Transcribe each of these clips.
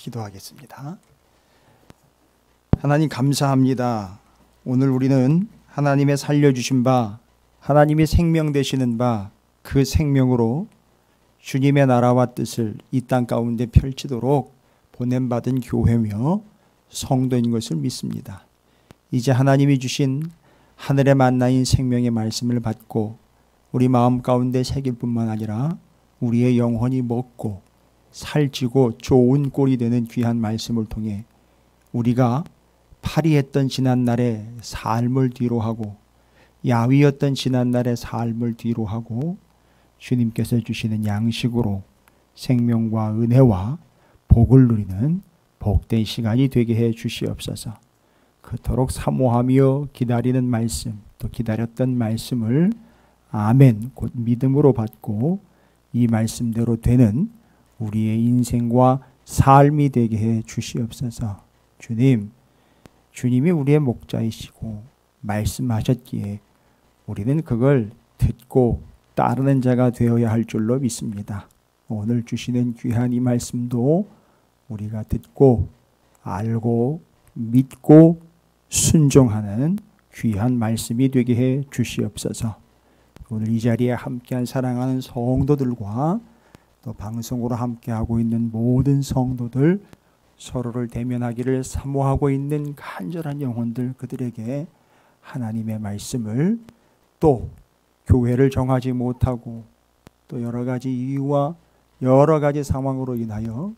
기도하겠습니다. 하나님 감사합니다. 오늘 우리는 하나님의 살려주신 바, 하나님이 생명 되시는 바, 그 생명으로 주님의 나라와 뜻을 이 땅 가운데 펼치도록 보냄받은 교회며 성도인 것을 믿습니다. 이제 하나님이 주신 하늘의 만나인 생명의 말씀을 받고 우리 마음 가운데 새길 뿐만 아니라 우리의 영혼이 먹고 살찌고 좋은 꼴이 되는 귀한 말씀을 통해 우리가 파리했던 지난날의 삶을 뒤로하고 야위였던 지난날의 삶을 뒤로하고 주님께서 주시는 양식으로 생명과 은혜와 복을 누리는 복된 시간이 되게 해 주시옵소서. 그토록 사모하며 기다리는 말씀, 또 기다렸던 말씀을 아멘 곧 믿음으로 받고 이 말씀대로 되는 우리의 인생과 삶이 되게 해 주시옵소서. 주님이 우리의 목자이시고 말씀하셨기에 우리는 그걸 듣고 따르는 자가 되어야 할 줄로 믿습니다. 오늘 주시는 귀한 이 말씀도 우리가 듣고 알고 믿고 순종하는 귀한 말씀이 되게 해 주시옵소서. 오늘 이 자리에 함께한 사랑하는 성도들과 또 방송으로 함께하고 있는 모든 성도들, 서로를 대면하기를 사모하고 있는 간절한 영혼들, 그들에게 하나님의 말씀을 또 교회를 정하지 못하고 또 여러 가지 이유와 여러 가지 상황으로 인하여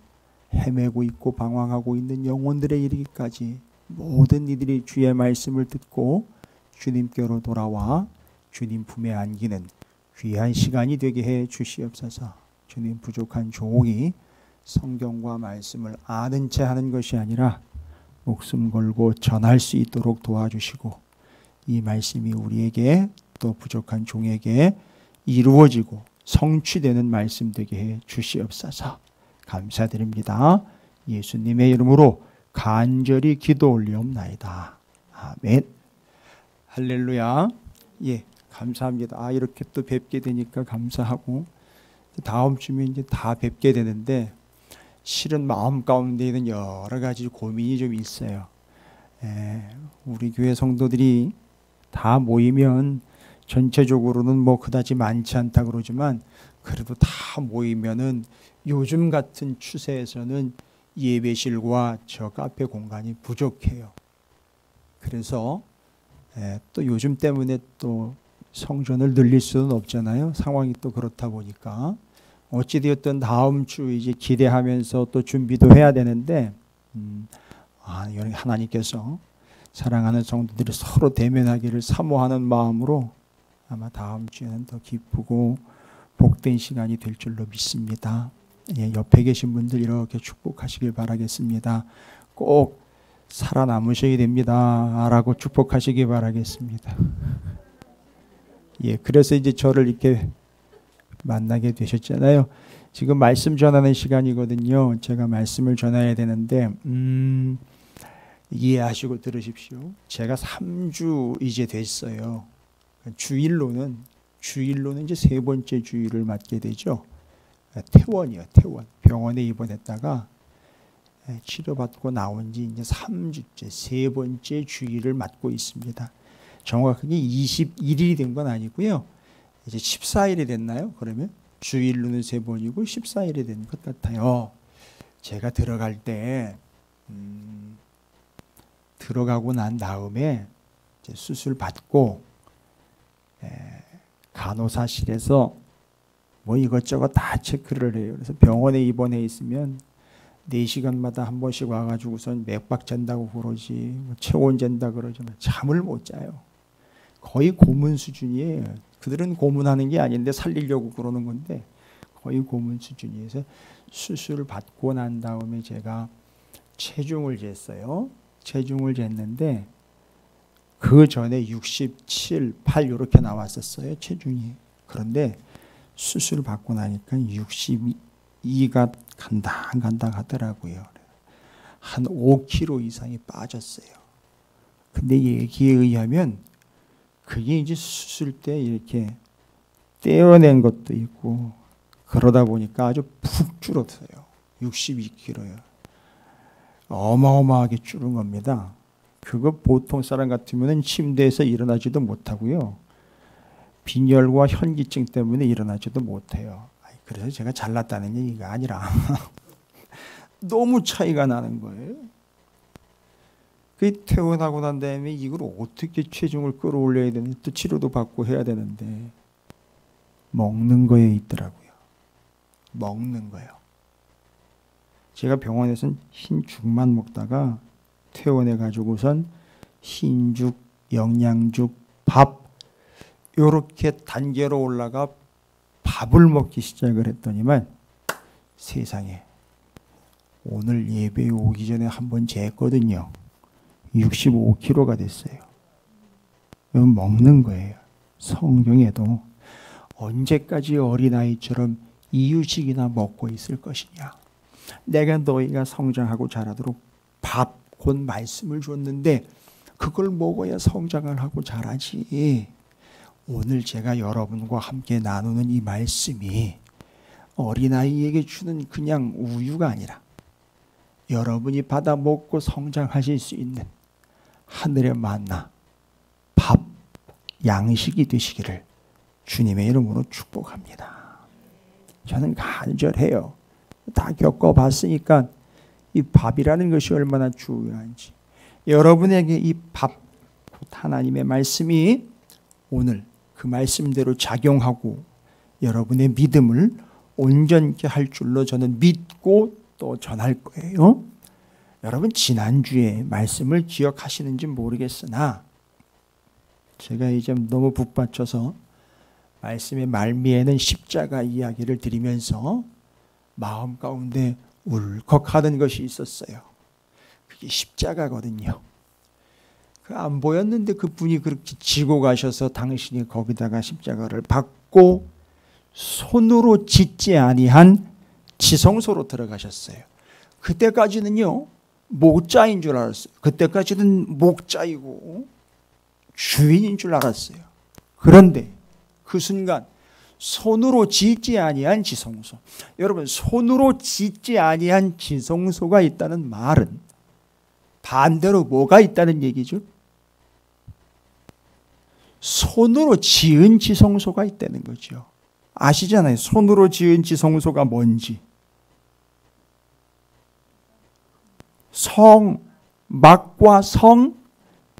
헤매고 있고 방황하고 있는 영혼들에 이르기까지 모든 이들이 주의 말씀을 듣고 주님께로 돌아와 주님 품에 안기는 귀한 시간이 되게 해 주시옵소서. 주님, 부족한 종이 성경과 말씀을 아는 채 하는 것이 아니라 목숨 걸고 전할 수 있도록 도와주시고 이 말씀이 우리에게 또 부족한 종에게 이루어지고 성취되는 말씀 되게 해 주시옵소서. 감사드립니다. 예수님의 이름으로 간절히 기도 올리옵나이다. 아멘. 할렐루야. 예, 감사합니다. 이렇게 또 뵙게 되니까 감사하고 다음 주면 이제 다 뵙게 되는데 실은 마음 가운데 있는 여러 가지 고민이 좀 있어요. 우리 교회 성도들이 다 모이면 전체적으로는 뭐 그다지 많지 않다 그러지만 그래도 다 모이면은 요즘 같은 추세에서는 예배실과 저 카페 공간이 부족해요. 그래서 또 요즘 때문에 또 성전을 늘릴 수는 없잖아요. 상황이 또 그렇다 보니까 어찌되었든 다음 주 이제 기대하면서 또 준비도 해야 되는데 하나님께서 사랑하는 성도들이 서로 대면하기를 사모하는 마음으로 아마 다음 주에는 더 기쁘고 복된 시간이 될 줄로 믿습니다. 옆에 계신 분들 이렇게 축복하시길 바라겠습니다. 꼭 살아남으셔야 됩니다 라고 축복하시기 바라겠습니다. 그래서 이제 저를 이렇게 만나게 되셨잖아요. 지금 말씀 전하는 시간이거든요. 제가 말씀을 전해야 되는데 이해하시고 들으십시오. 제가 3주 이제 됐어요. 주일로는 이제 세 번째 주일을 맞게 되죠. 퇴원이요, 퇴원. 병원에 입원했다가 치료받고 나온 지 이제 3주째, 세 번째 주일을 맞고 있습니다. 정확하게 21일이 된 건 아니고요. 이제 14일이 됐나요? 그러면 주일로는 세 번이고 14일이 된 것 같아요. 제가 들어갈 때 들어가고 난 다음에 이제 수술 받고 간호사실에서 뭐 이것저것 다 체크를 해요. 그래서 병원에 입원해 있으면 4시간마다 한 번씩 와가지고선 맥박 잰다고 그러지, 뭐 체온 잰다 그러지만 잠을 못 자요. 거의 고문 수준이에요. 그들은 고문하는 게 아닌데 살리려고 그러는 건데 거의 고문 수준이어서 수술을 받고 난 다음에 제가 체중을 쟀어요. 체중을 쟀는데 그 전에 67, 8 이렇게 나왔었어요. 체중이. 그런데 수술 받고 나니까 62가 간다 하더라고요. 한 5kg 이상이 빠졌어요. 근데 얘기에 의하면 그게 이제 수술 때 이렇게 떼어낸 것도 있고 그러다 보니까 아주 푹 줄었어요. 62kg요. 어마어마하게 줄은 겁니다. 그거 보통 사람 같으면 침대에서 일어나지도 못하고요. 빈혈과 현기증 때문에 일어나지도 못해요. 그래서 제가 잘났다는 얘기가 아니라 너무 차이가 나는 거예요. 그 퇴원하고 난 다음에 이걸 어떻게 체중을 끌어올려야 되는지 또 치료도 받고 해야 되는데 먹는 거에 있더라고요. 먹는 거요. 제가 병원에서는 흰죽만 먹다가 퇴원해 가지고선 흰죽, 영양죽, 밥 이렇게 단계로 올라가 밥을 먹기 시작을 했더니만 세상에 오늘 예배에 오기 전에 한번 쟀거든요. 65kg가 됐어요. 이건 먹는 거예요. 성경에도 언제까지 어린아이처럼 이유식이나 먹고 있을 것이냐. 내가 너희가 성장하고 자라도록 밥, 곧 말씀을 줬는데 그걸 먹어야 성장을 하고 자라지. 오늘 제가 여러분과 함께 나누는 이 말씀이 어린아이에게 주는 그냥 우유가 아니라 여러분이 받아 먹고 성장하실 수 있는 하늘의 만나, 밥, 양식이 되시기를 주님의 이름으로 축복합니다. 저는 간절해요. 다 겪어봤으니까 이 밥이라는 것이 얼마나 중요한지. 여러분에게 이 밥, 하나님의 말씀이 오늘 그 말씀대로 작용하고 여러분의 믿음을 온전케 할 줄로 저는 믿고 또 전할 거예요. 여러분 지난주에 말씀을 기억하시는지 모르겠으나 제가 이제 너무 북받쳐서 말씀의 말미에는 십자가 이야기를 드리면서 마음 가운데 울컥하는 것이 있었어요. 그게 십자가거든요. 안 보였는데 그분이 그렇게 지고 가셔서 당신이 거기다가 십자가를 받고 손으로 짓지 아니한 지성소로 들어가셨어요. 그때까지는요 목자인 줄 알았어요. 그때까지는 목자이고 주인인 줄 알았어요. 그런데 그 순간 손으로 짓지 아니한 지성소. 여러분 손으로 짓지 아니한 지성소가 있다는 말은 반대로 뭐가 있다는 얘기죠? 손으로 지은 지성소가 있다는 거죠. 아시잖아요. 손으로 지은 지성소가 뭔지. 성, 막과 성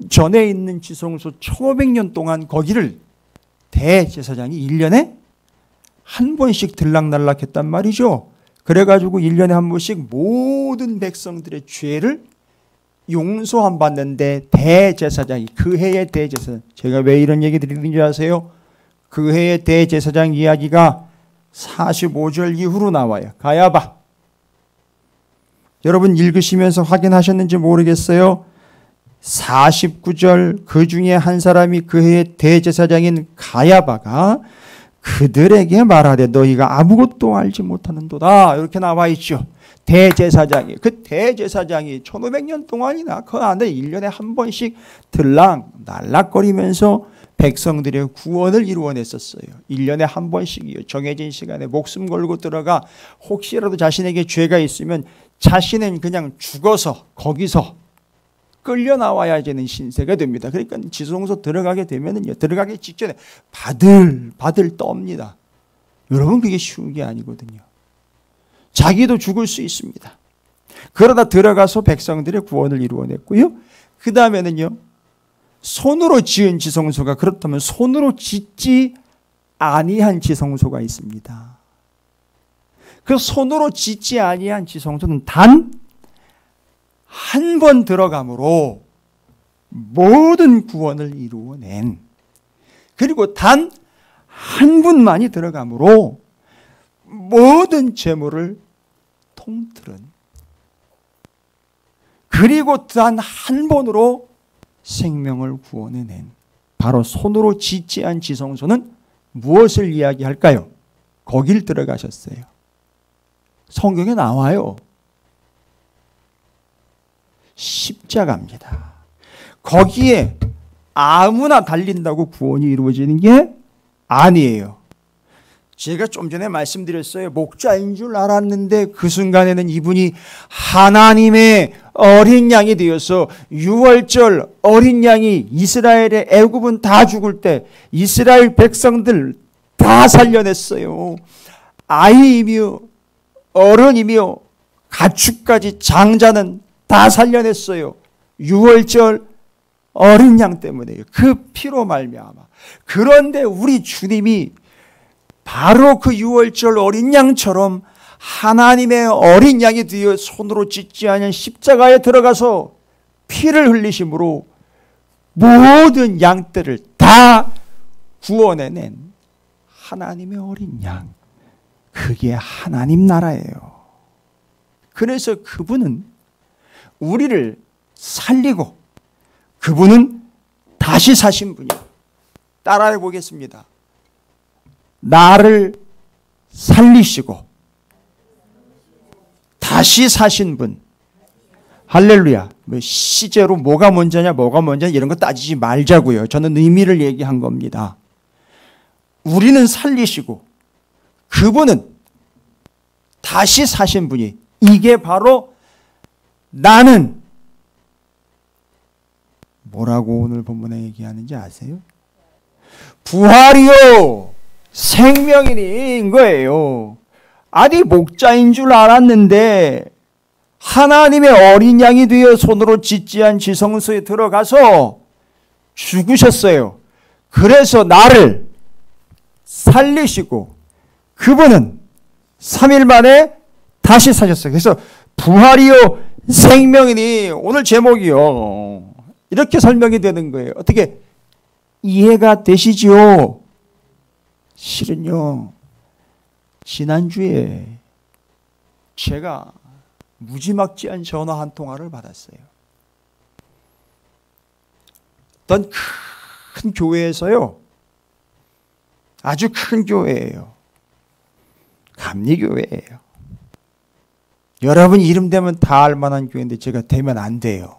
전에 있는 지성소 1500년 동안 거기를 대제사장이 1년에 한 번씩 들락날락 했단 말이죠. 그래가지고 1년에 한 번씩 모든 백성들의 죄를 용서함 받는데 대제사장이 그 해의 대제사장, 제가 왜 이런 얘기 드리는지 아세요? 그 해의 대제사장 이야기가 45절 이후로 나와요. 가야바. 여러분 읽으시면서 확인하셨는지 모르겠어요. 49절 그 중에 한 사람이 그 해의 대제사장인 가야바가 그들에게 말하되 너희가 아무것도 알지 못하는도다. 이렇게 나와 있죠. 대제사장이, 그 대제사장이 1500년 동안이나 그 안에 1년에 한 번씩 들락날락거리면서 백성들의 구원을 이루어냈었어요. 1년에 한 번씩이요. 정해진 시간에 목숨 걸고 들어가 혹시라도 자신에게 죄가 있으면 자신은 그냥 죽어서 거기서 끌려 나와야 되는 신세가 됩니다. 그러니까 지성소 들어가게 되면은요, 들어가기 직전에 바들 떱니다. 여러분 그게 쉬운 게 아니거든요. 자기도 죽을 수 있습니다. 그러다 들어가서 백성들의 구원을 이루어냈고요. 그 다음에는요, 손으로 지은 지성소가 그렇다면 손으로 짓지 아니한 지성소가 있습니다. 그 손으로 짓지 아니한 지성소는 단 한 번 들어감으로 모든 구원을 이루어낸, 그리고 단 한 분만이 들어감으로 모든 재물을 통틀은, 그리고 단 한 번으로 생명을 구원해낸 바로 손으로 짓지 않은 지성소는 무엇을 이야기할까요? 거길 들어가셨어요. 성경에 나와요. 십자가입니다. 거기에 아무나 달린다고 구원이 이루어지는 게 아니에요. 제가 좀 전에 말씀드렸어요. 목자인 줄 알았는데 그 순간에는 이분이 하나님의 어린 양이 되어서 유월절 어린 양이 이스라엘의 애굽은 다 죽을 때 이스라엘 백성들 다 살려냈어요. 아이이며 어른이며 가축까지 장자는 다 살려냈어요. 유월절 어린 양 때문에요. 그 피로 말미암아. 그런데 우리 주님이 바로 그 유월절 어린 양처럼 하나님의 어린 양이 되어 손으로 찢지 않은 십자가에 들어가서 피를 흘리심으로 모든 양떼를 다 구원해낸 하나님의 어린 양. 그게 하나님 나라예요. 그래서 그분은 우리를 살리고 그분은 다시 사신 분이에요. 따라해 보겠습니다. 나를 살리시고 다시 사신 분. 할렐루야. 뭐 시제로 뭐가 먼저냐 이런 거 따지지 말자고요. 저는 의미를 얘기한 겁니다. 우리는 살리시고 그분은 다시 사신 분이, 이게 바로 나는 뭐라고 오늘 본문에 얘기하는지 아세요? 부활이요 생명이니 거예요. 아니 목자인 줄 알았는데 하나님의 어린 양이 되어 손으로 짓지 않은 지성소에 들어가서 죽으셨어요. 그래서 나를 살리시고 그분은 3일 만에 다시 사셨어요. 그래서 부활이요 생명이니, 오늘 제목이요 이렇게 설명이 되는 거예요. 어떻게 이해가 되시지요? 실은요, 지난주에 제가 무지막지한 전화 한 통화를 받았어요. 어떤 큰 교회에서요, 아주 큰 교회예요. 감리교회예요. 여러분 이름 되면 다 알만한 교회인데 제가 되면 안 돼요.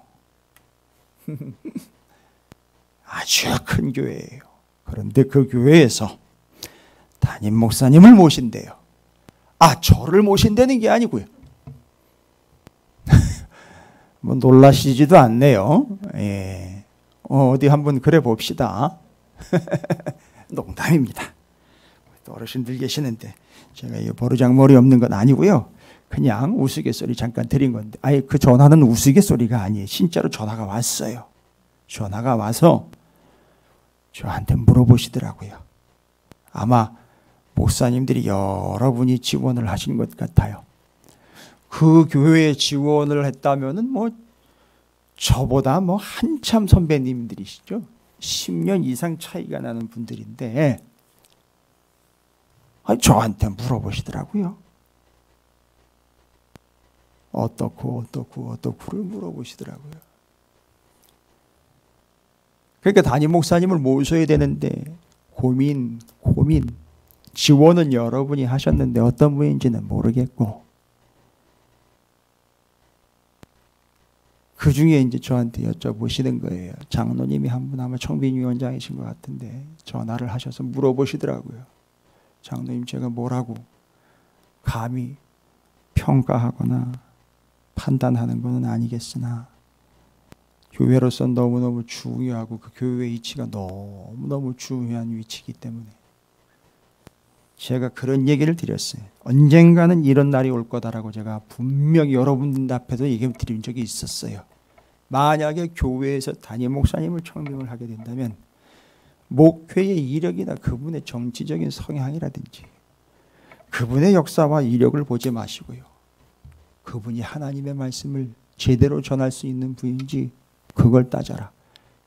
아주 큰 교회예요. 그런데 그 교회에서 담임 목사님을 모신대요. 아, 저를 모신다는 게 아니고요. 뭐 놀라시지도 않네요. 예. 어디 한번 그래 봅시다. 농담입니다. 또 어르신들 계시는데 제가 이 버르장머리 없는 건 아니고요. 그냥 우스갯소리 잠깐 드린 건데, 아예 그 전화는 우스갯소리가 아니에요. 진짜로 전화가 왔어요. 전화가 와서 저한테 물어보시더라고요. 아마 목사님들이 여러분이 지원을 하신 것 같아요. 그 교회에 지원을 했다면은 뭐 저보다 뭐 한참 선배님들이시죠. 10년 이상 차이가 나는 분들인데 저한테 물어보시더라고요. 어떻고를 물어보시더라고요. 그러니까 담임 목사님을 모셔야 되는데 고민 지원은 여러분이 하셨는데 어떤 분인지는 모르겠고, 그 중에 이제 저한테 여쭤보시는 거예요. 장로님이 한 분 아마 청빈위원장이신 것 같은데 전화를 하셔서 물어보시더라고요. 장로님, 제가 뭐라고 감히 평가하거나 판단하는 것은 아니겠으나 교회로서 너무너무 중요하고 그 교회의 위치가 너무너무 중요한 위치이기 때문에 제가 그런 얘기를 드렸어요. 언젠가는 이런 날이 올 거다라고 제가 분명히 여러분들 앞에도 얘기 드린 적이 있었어요. 만약에 교회에서 담임 목사님을 청빙을 하게 된다면 목회의 이력이나 그분의 정치적인 성향이라든지 그분의 역사와 이력을 보지 마시고요. 그분이 하나님의 말씀을 제대로 전할 수 있는 분인지 그걸 따져라.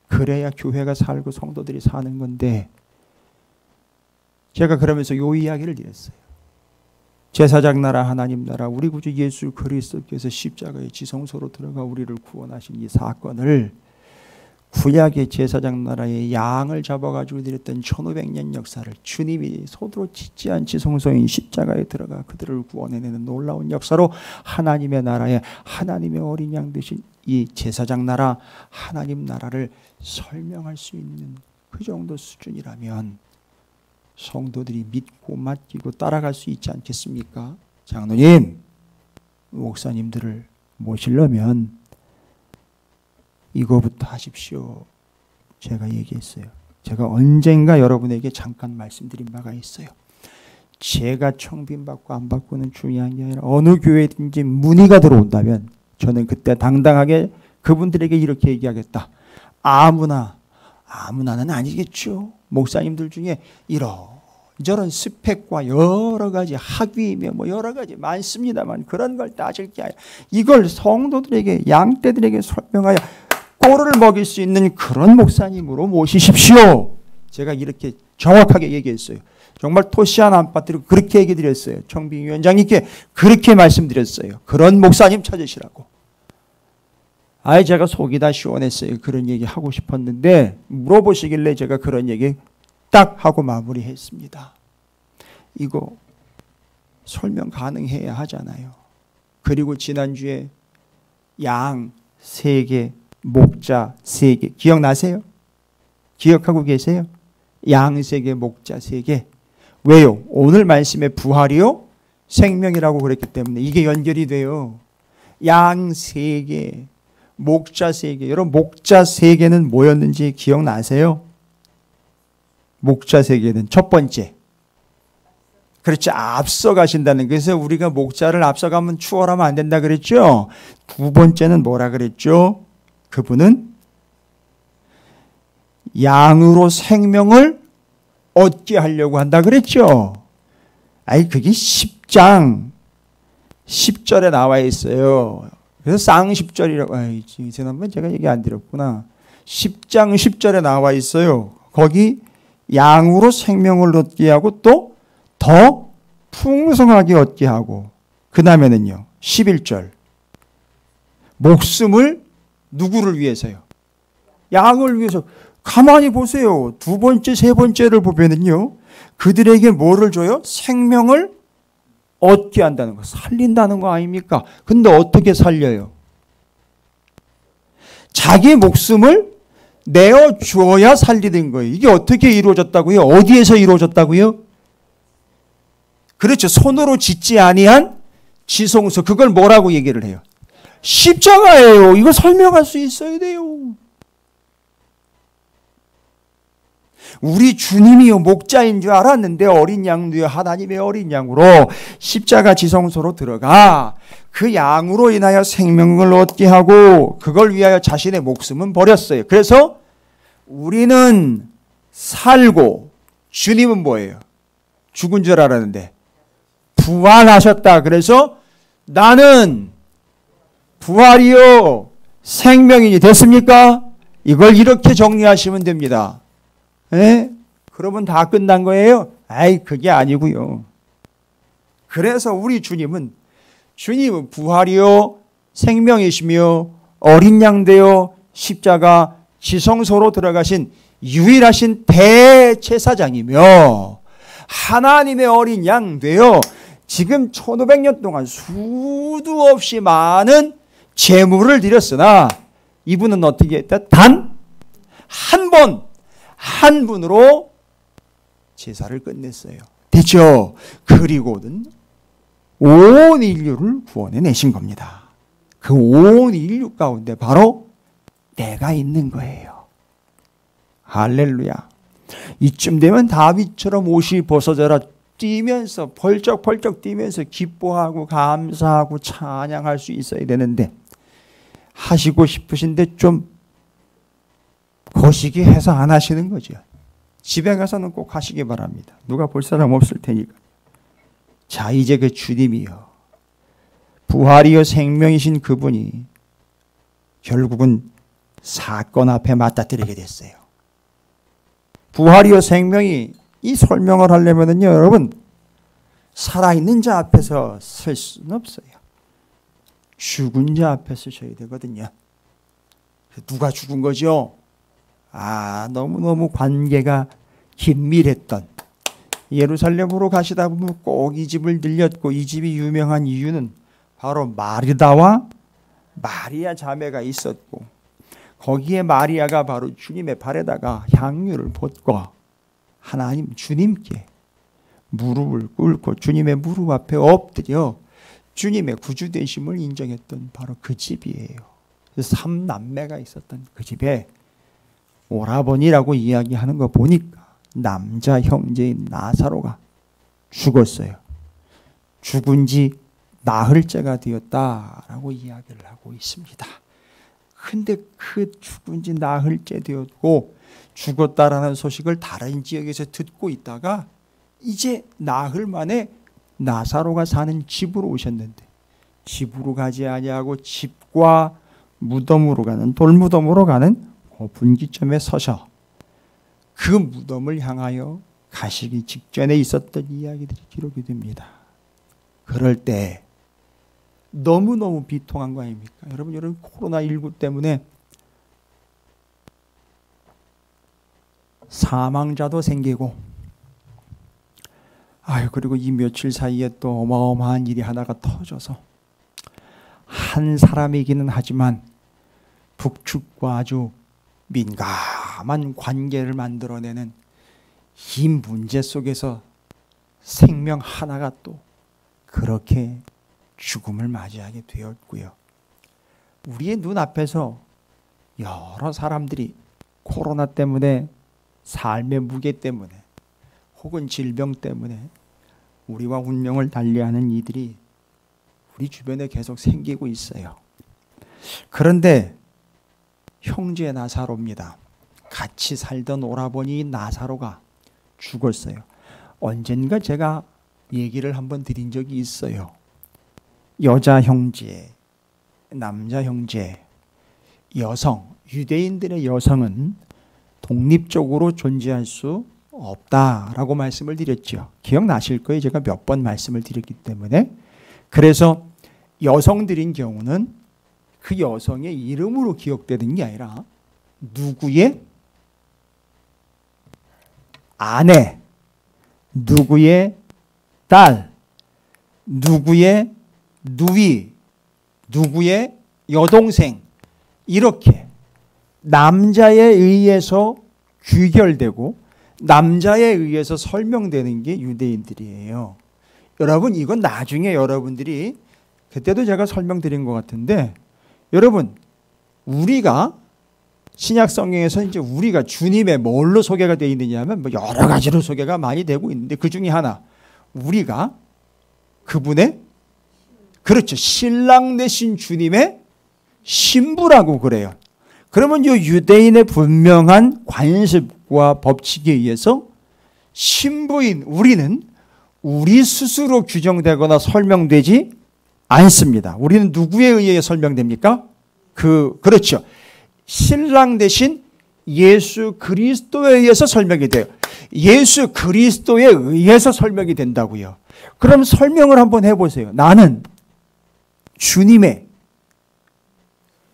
그래야 교회가 살고 성도들이 사는 건데, 제가 그러면서 요 이야기를 드렸어요. 제사장 나라 하나님 나라 우리 구주 예수 그리스도께서 십자가의 지성소로 들어가 우리를 구원하신 이 사건을 구약의 제사장 나라의 양을 잡아가지고 드렸던 1500년 역사를 주님이 손으로 짓지 않은 지성소인 십자가에 들어가 그들을 구원해내는 놀라운 역사로 하나님의 나라에 하나님의 어린 양 되신 이 제사장 나라 하나님 나라를 설명할 수 있는 그 정도 수준이라면 성도들이 믿고 맡기고 따라갈 수 있지 않겠습니까? 장로님, 목사님들을 모시려면 이거부터 하십시오. 제가 얘기했어요. 제가 언젠가 여러분에게 잠깐 말씀드린 바가 있어요. 제가 청빙받고 안 받고는 중요한 게 아니라 어느 교회든지 문의가 들어온다면 저는 그때 당당하게 그분들에게 이렇게 얘기하겠다. 아무나는 아니겠죠. 목사님들 중에 이런저런 스펙과 여러 가지 학위며 뭐 여러 가지 많습니다만 그런 걸 따질 게 아니라 이걸 성도들에게 양떼들에게 설명하여 꼴을 먹일 수 있는 그런 목사님으로 모시십시오. 제가 이렇게 정확하게 얘기했어요. 정말 토시 하나 안 빠뜨리고 그렇게 얘기 드렸어요. 청빙위원장님께 그렇게 말씀드렸어요. 그런 목사님 찾으시라고. 제가 속이 다 시원했어요. 그런 얘기 하고 싶었는데 물어보시길래 제가 그런 얘기 딱 하고 마무리했습니다. 이거 설명 가능해야 하잖아요. 그리고 지난주에 양 3개, 목자 3개 기억나세요? 기억하고 계세요? 양 3개, 목자 3개. 왜요? 오늘 말씀에 부활이요? 생명이라고 그랬기 때문에 이게 연결이 돼요. 양 3개, 목자 3개. 여러분 목자 3개는 뭐였는지 기억나세요? 목자 3개는 첫 번째. 그렇죠. 앞서가신다는. 그래서 우리가 목자를 앞서가면 추월하면 안 된다 그랬죠. 두 번째는 뭐라 그랬죠? 그분은 양으로 생명을 얻게 하려고 한다 그랬죠. 그게 10장 10절에 나와 있어요. 그래서 쌍10절이라고. 지난번 제가 얘기 안 드렸구나. 10장 10절에 나와 있어요. 거기 양으로 생명을 얻게 하고 또 더 풍성하게 얻게 하고 그 다음에는요. 11절 목숨을 누구를 위해서요? 양을 위해서. 가만히 보세요. 두 번째, 세 번째를 보면은요. 그들에게 뭐를 줘요? 생명을 얻게 한다는 거. 살린다는 거 아닙니까? 근데 어떻게 살려요? 자기 목숨을 내어주어야 살리는 거예요. 이게 어떻게 이루어졌다고요? 어디에서 이루어졌다고요? 그렇죠. 손으로 짓지 아니한 지성소. 그걸 뭐라고 얘기를 해요? 십자가예요. 이거 설명할 수 있어야 돼요. 우리 주님이요 목자인 줄 알았는데 어린 양도요 하나님의 어린 양으로 십자가 지성소로 들어가 그 양으로 인하여 생명을 얻게 하고 그걸 위하여 자신의 목숨은 버렸어요. 그래서 우리는 살고 주님은 뭐예요? 죽은 줄 알았는데 부활하셨다. 그래서 나는 부활이요 생명이니 됐습니까? 이걸 이렇게 정리하시면 됩니다. 그러면 다 끝난 거예요? 그게 아니고요. 그래서 우리 주님은 부활이요 생명이시며 어린 양 되어 십자가 지성소로 들어가신 유일하신 대제사장이며 하나님의 어린 양 되어 지금 1500년 동안 수도 없이 많은 제물을 드렸으나 이분은 어떻게 했다? 단 한 분으로 제사를 끝냈어요. 됐죠? 그리고는 온 인류를 구원해 내신 겁니다. 그 온 인류 가운데 바로 내가 있는 거예요. 할렐루야. 이쯤 되면 다윗처럼 옷이 벗어져라 뛰면서 펄쩍펄쩍 뛰면서 기뻐하고 감사하고 찬양할 수 있어야 되는데 하시고 싶으신데 좀 거시기 해서 안 하시는 거죠. 집에 가서는 꼭 하시기 바랍니다. 누가 볼 사람 없을 테니까. 자, 이제 그 주님이요 부활이요 생명이신 그분이 결국은 사건 앞에 맞닥뜨리게 됐어요. 부활이요 생명이 이 설명을 하려면요 여러분 살아있는 자 앞에서 설 수는 없어요. 죽은 자 앞에 서셔야 되거든요. 누가 죽은 거죠? 너무너무 관계가 긴밀했던 예루살렘으로 가시다 보면 꼭 이 집을 들렸고 이 집이 유명한 이유는 바로 마르다와 마리아 자매가 있었고 거기에 마리아가 바로 주님의 발에다가 향유를 붓고 하나님 주님께 무릎을 꿇고 주님의 무릎 앞에 엎드려 주님의 구주되심을 인정했던 바로 그 집이에요. 3남매가 있었던 그 집에 오라버니라고 이야기하는 거 보니까 남자 형제인 나사로가 죽었어요. 죽은 지 나흘째가 되었다라고 이야기를 하고 있습니다. 근데 그 죽은 지 나흘째 되었고 죽었다라는 소식을 다른 지역에서 듣고 있다가 이제 나흘 만에 나사로가 사는 집으로 오셨는데 집으로 가지 아니하고 집과 무덤으로 가는 돌무덤으로 가는 그 분기점에 서서 그 무덤을 향하여 가시기 직전에 있었던 이야기들이 기록이 됩니다. 그럴 때 너무너무 비통한 거 아닙니까? 여러분 코로나19 때문에 사망자도 생기고 그리고 이 며칠 사이에 또 어마어마한 일이 하나가 터져서 한 사람이기는 하지만 북측과 아주 민감한 관계를 만들어내는 이 문제 속에서 생명 하나가 또 그렇게 죽음을 맞이하게 되었고요. 우리의 눈앞에서 여러 사람들이 코로나 때문에 삶의 무게 때문에 혹은 질병 때문에 우리와 운명을 달리하는 이들이 우리 주변에 계속 생기고 있어요. 그런데 형제 나사로입니다. 같이 살던 오라버니 나사로가 죽었어요. 언젠가 제가 얘기를 한번 드린 적이 있어요. 여자 형제, 남자 형제, 여성, 유대인들의 여성은 독립적으로 존재할 수 없다라고 말씀을 드렸죠. 기억나실 거예요. 제가 몇 번 말씀을 드렸기 때문에. 그래서 여성들인 경우는 그 여성의 이름으로 기억되는 게 아니라 누구의 아내, 누구의 딸, 누구의 누이, 누구의 여동생, 이렇게 남자에 의해서 귀결되고 남자에 의해서 설명되는 게 유대인들이에요. 여러분, 이건 나중에 여러분들이 그때도 제가 설명드린 것 같은데, 여러분, 우리가 신약 성경에서 이제 우리가 주님의 뭘로 소개가 되어 있느냐 하면 뭐 여러 가지로 소개가 많이 되고 있는데 그 중에 하나, 우리가 그분의, 그렇죠, 신랑 되신 주님의 신부라고 그래요. 그러면 이 유대인의 분명한 관습과 법칙에 의해서 신부인 우리는 우리 스스로 규정되거나 설명되지 않습니다. 우리는 누구에 의해 설명됩니까? 그렇죠. 신랑 대신 예수 그리스도에 의해서 설명이 돼요. 예수 그리스도에 의해서 설명이 된다고요. 그럼 설명을 한번 해보세요. 나는 주님의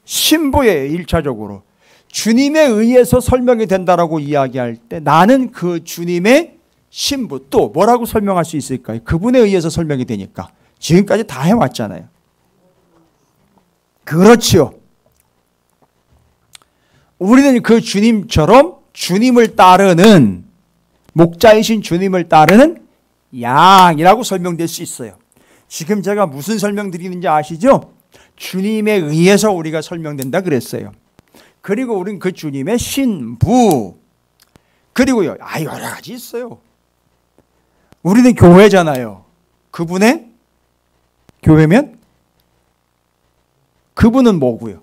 신부에 1차적으로 주님에 의해서 설명이 된다라고 이야기할 때 나는 그 주님의 신부, 또 뭐라고 설명할 수 있을까요? 그분에 의해서 설명이 되니까. 지금까지 다 해왔잖아요. 그렇죠. 우리는 그 주님처럼 주님을 따르는, 목자이신 주님을 따르는 양이라고 설명될 수 있어요. 지금 제가 무슨 설명 드리는지 아시죠? 주님에 의해서 우리가 설명된다 그랬어요. 그리고 우리는 그 주님의 신부, 그리고요, 여러 가지 있어요. 우리는 교회잖아요. 그분의 교회면 그분은 뭐고요?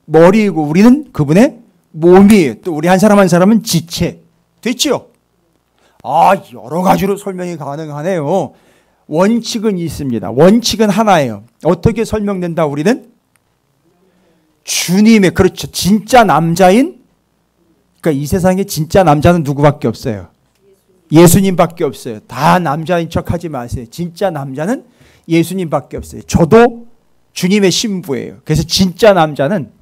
머리이고 우리는 그분의 몸이에요. 또 우리 한 사람 한 사람은 지체. 됐죠? 여러 가지로 설명이 가능하네요. 원칙은 있습니다. 원칙은 하나예요. 어떻게 설명된다? 우리는 주님의, 그렇죠, 진짜 남자인, 그러니까 이 세상에 진짜 남자는 누구밖에 없어요? 예수님밖에 없어요. 다 남자인 척 하지 마세요. 진짜 남자는 예수님밖에 없어요. 저도 주님의 신부예요. 그래서 진짜 남자는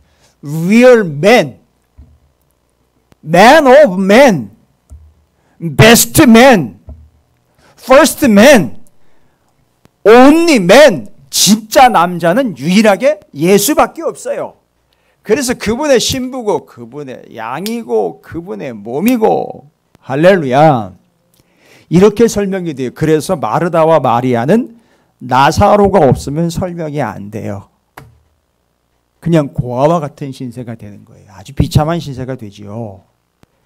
real man, man of man, best man, first man, only man. 진짜 남자는 유일하게 예수밖에 없어요. 그래서 그분의 신부고 그분의 양이고 그분의 몸이고 할렐루야. 이렇게 설명이 돼요. 그래서 마르다와 마리아는 나사로가 없으면 설명이 안 돼요. 그냥 고아와 같은 신세가 되는 거예요. 아주 비참한 신세가 되지요.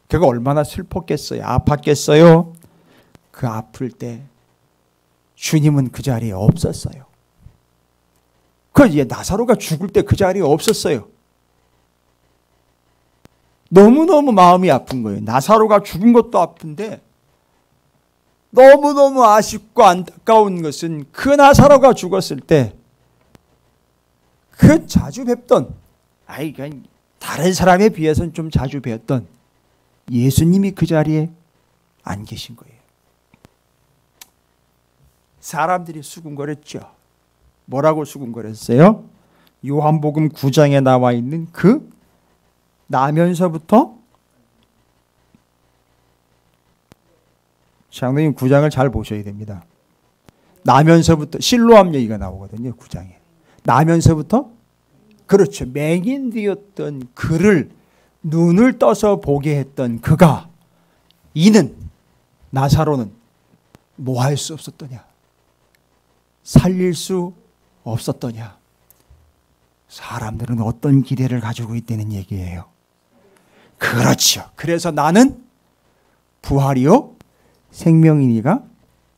그가 얼마나 슬펐겠어요. 아팠겠어요. 그 아플 때 주님은 그 자리에 없었어요. 나사로가 죽을 때 그 자리에 없었어요. 너무너무 마음이 아픈 거예요. 나사로가 죽은 것도 아픈데 너무너무 아쉽고 안타까운 것은 그 나사로가 죽었을 때 그 자주 뵙던, 다른 사람에 비해서는 좀 자주 뵀던 예수님이 그 자리에 안 계신 거예요. 사람들이 수군거렸죠. 뭐라고 수군거렸어요? 요한복음 9장에 나와 있는 그 나면서부터, 장로님 9장을 잘 보셔야 됩니다. 나면서부터 실로암 얘기가 나오거든요. 9장에. 나면서부터, 그렇죠, 맹인되었던 그를 눈을 떠서 보게 했던 그가, 이는, 나사로는 뭐 할 수 없었더냐? 살릴 수 없었더냐? 사람들은 어떤 기대를 가지고 있다는 얘기예요. 그렇죠. 그래서 나는 부활이요 생명이니가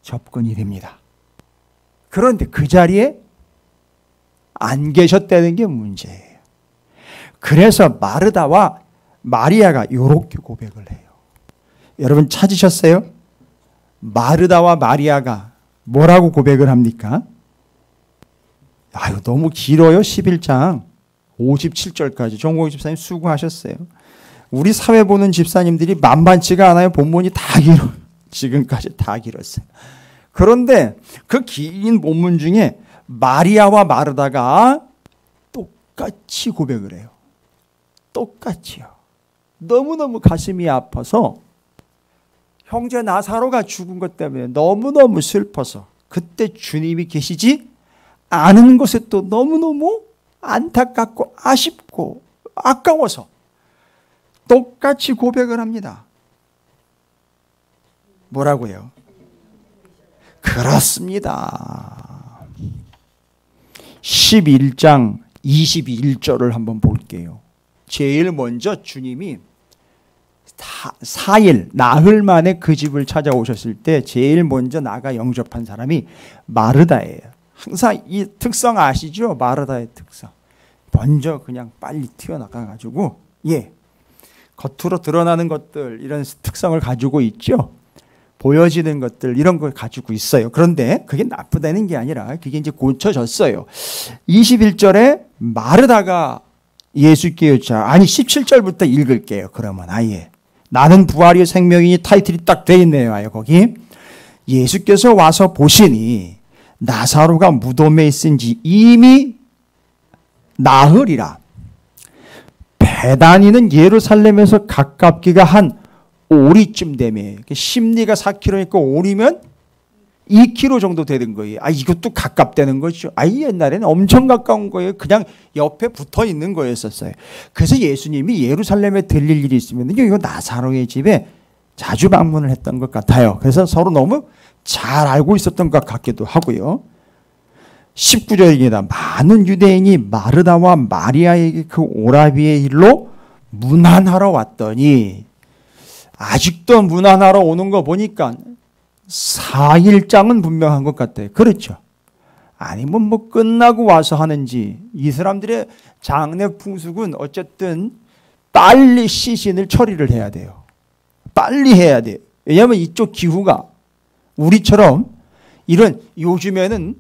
접근이 됩니다. 그런데 그 자리에 안 계셨다는 게 문제예요. 그래서 마르다와 마리아가 이렇게 고백을 해요. 여러분 찾으셨어요? 마르다와 마리아가 뭐라고 고백을 합니까? 너무 길어요. 11장 57절까지. 정국희 집사님 수고하셨어요. 우리 사회 보는 집사님들이 만만치가 않아요. 본문이 다 길어요. 지금까지 다 길었어요. 그런데 그 긴 본문 중에 마리아와 마르다가 똑같이 고백을 해요. 똑같이요. 너무너무 가슴이 아파서, 형제 나사로가 죽은 것 때문에 너무너무 슬퍼서, 그때 주님이 계시지 않은 것에 또 너무너무 안타깝고 아쉽고 아까워서 똑같이 고백을 합니다. 뭐라고요? 그렇습니다. 11장 21절을 한번 볼게요. 제일 먼저 주님이 4일, 나흘 만에 그 집을 찾아오셨을 때 제일 먼저 나가 영접한 사람이 마르다예요. 항상 이 특성 아시죠? 마르다의 특성. 먼저 그냥 빨리 튀어나가가지고, 겉으로 드러나는 것들, 이런 특성을 가지고 있죠. 보여지는 것들, 이런 걸 가지고 있어요. 그런데 그게 나쁘다는 게 아니라 그게 이제 고쳐졌어요. 21절에 마르다가 예수께 여자, 17절부터 읽을게요. 그러면 나는 부활이 생명이니 타이틀이 딱 돼 있네요. 거기. 예수께서 와서 보시니 나사로가 무덤에 있은 지 이미 나흘이라. 베다니는 예루살렘에서 가깝기가 한 오리쯤 되며, 심리가 4km니까 오리면 2km 정도 되는 거예요. 이것도 가깝다는 거죠. 옛날에는 엄청 가까운 거예요. 그냥 옆에 붙어 있는 거였었어요. 그래서 예수님이 예루살렘에 들릴 일이 있으면 이거 나사로의 집에 자주 방문을 했던 것 같아요. 그래서 서로 너무 잘 알고 있었던 것 같기도 하고요. 19절입니다. 많은 유대인이 마르다와 마리아에게 그 오라비의 일로 문안하러 왔더니, 아직도 문안하러 오는 거 보니까 4일장은 분명한 것 같아요. 그렇죠? 아니면 끝나고 와서 하는지. 이 사람들의 장례 풍습은 어쨌든 빨리 시신을 처리를 해야 돼요. 빨리 해야 돼요. 왜냐하면 이쪽 기후가 우리처럼 이런, 요즘에는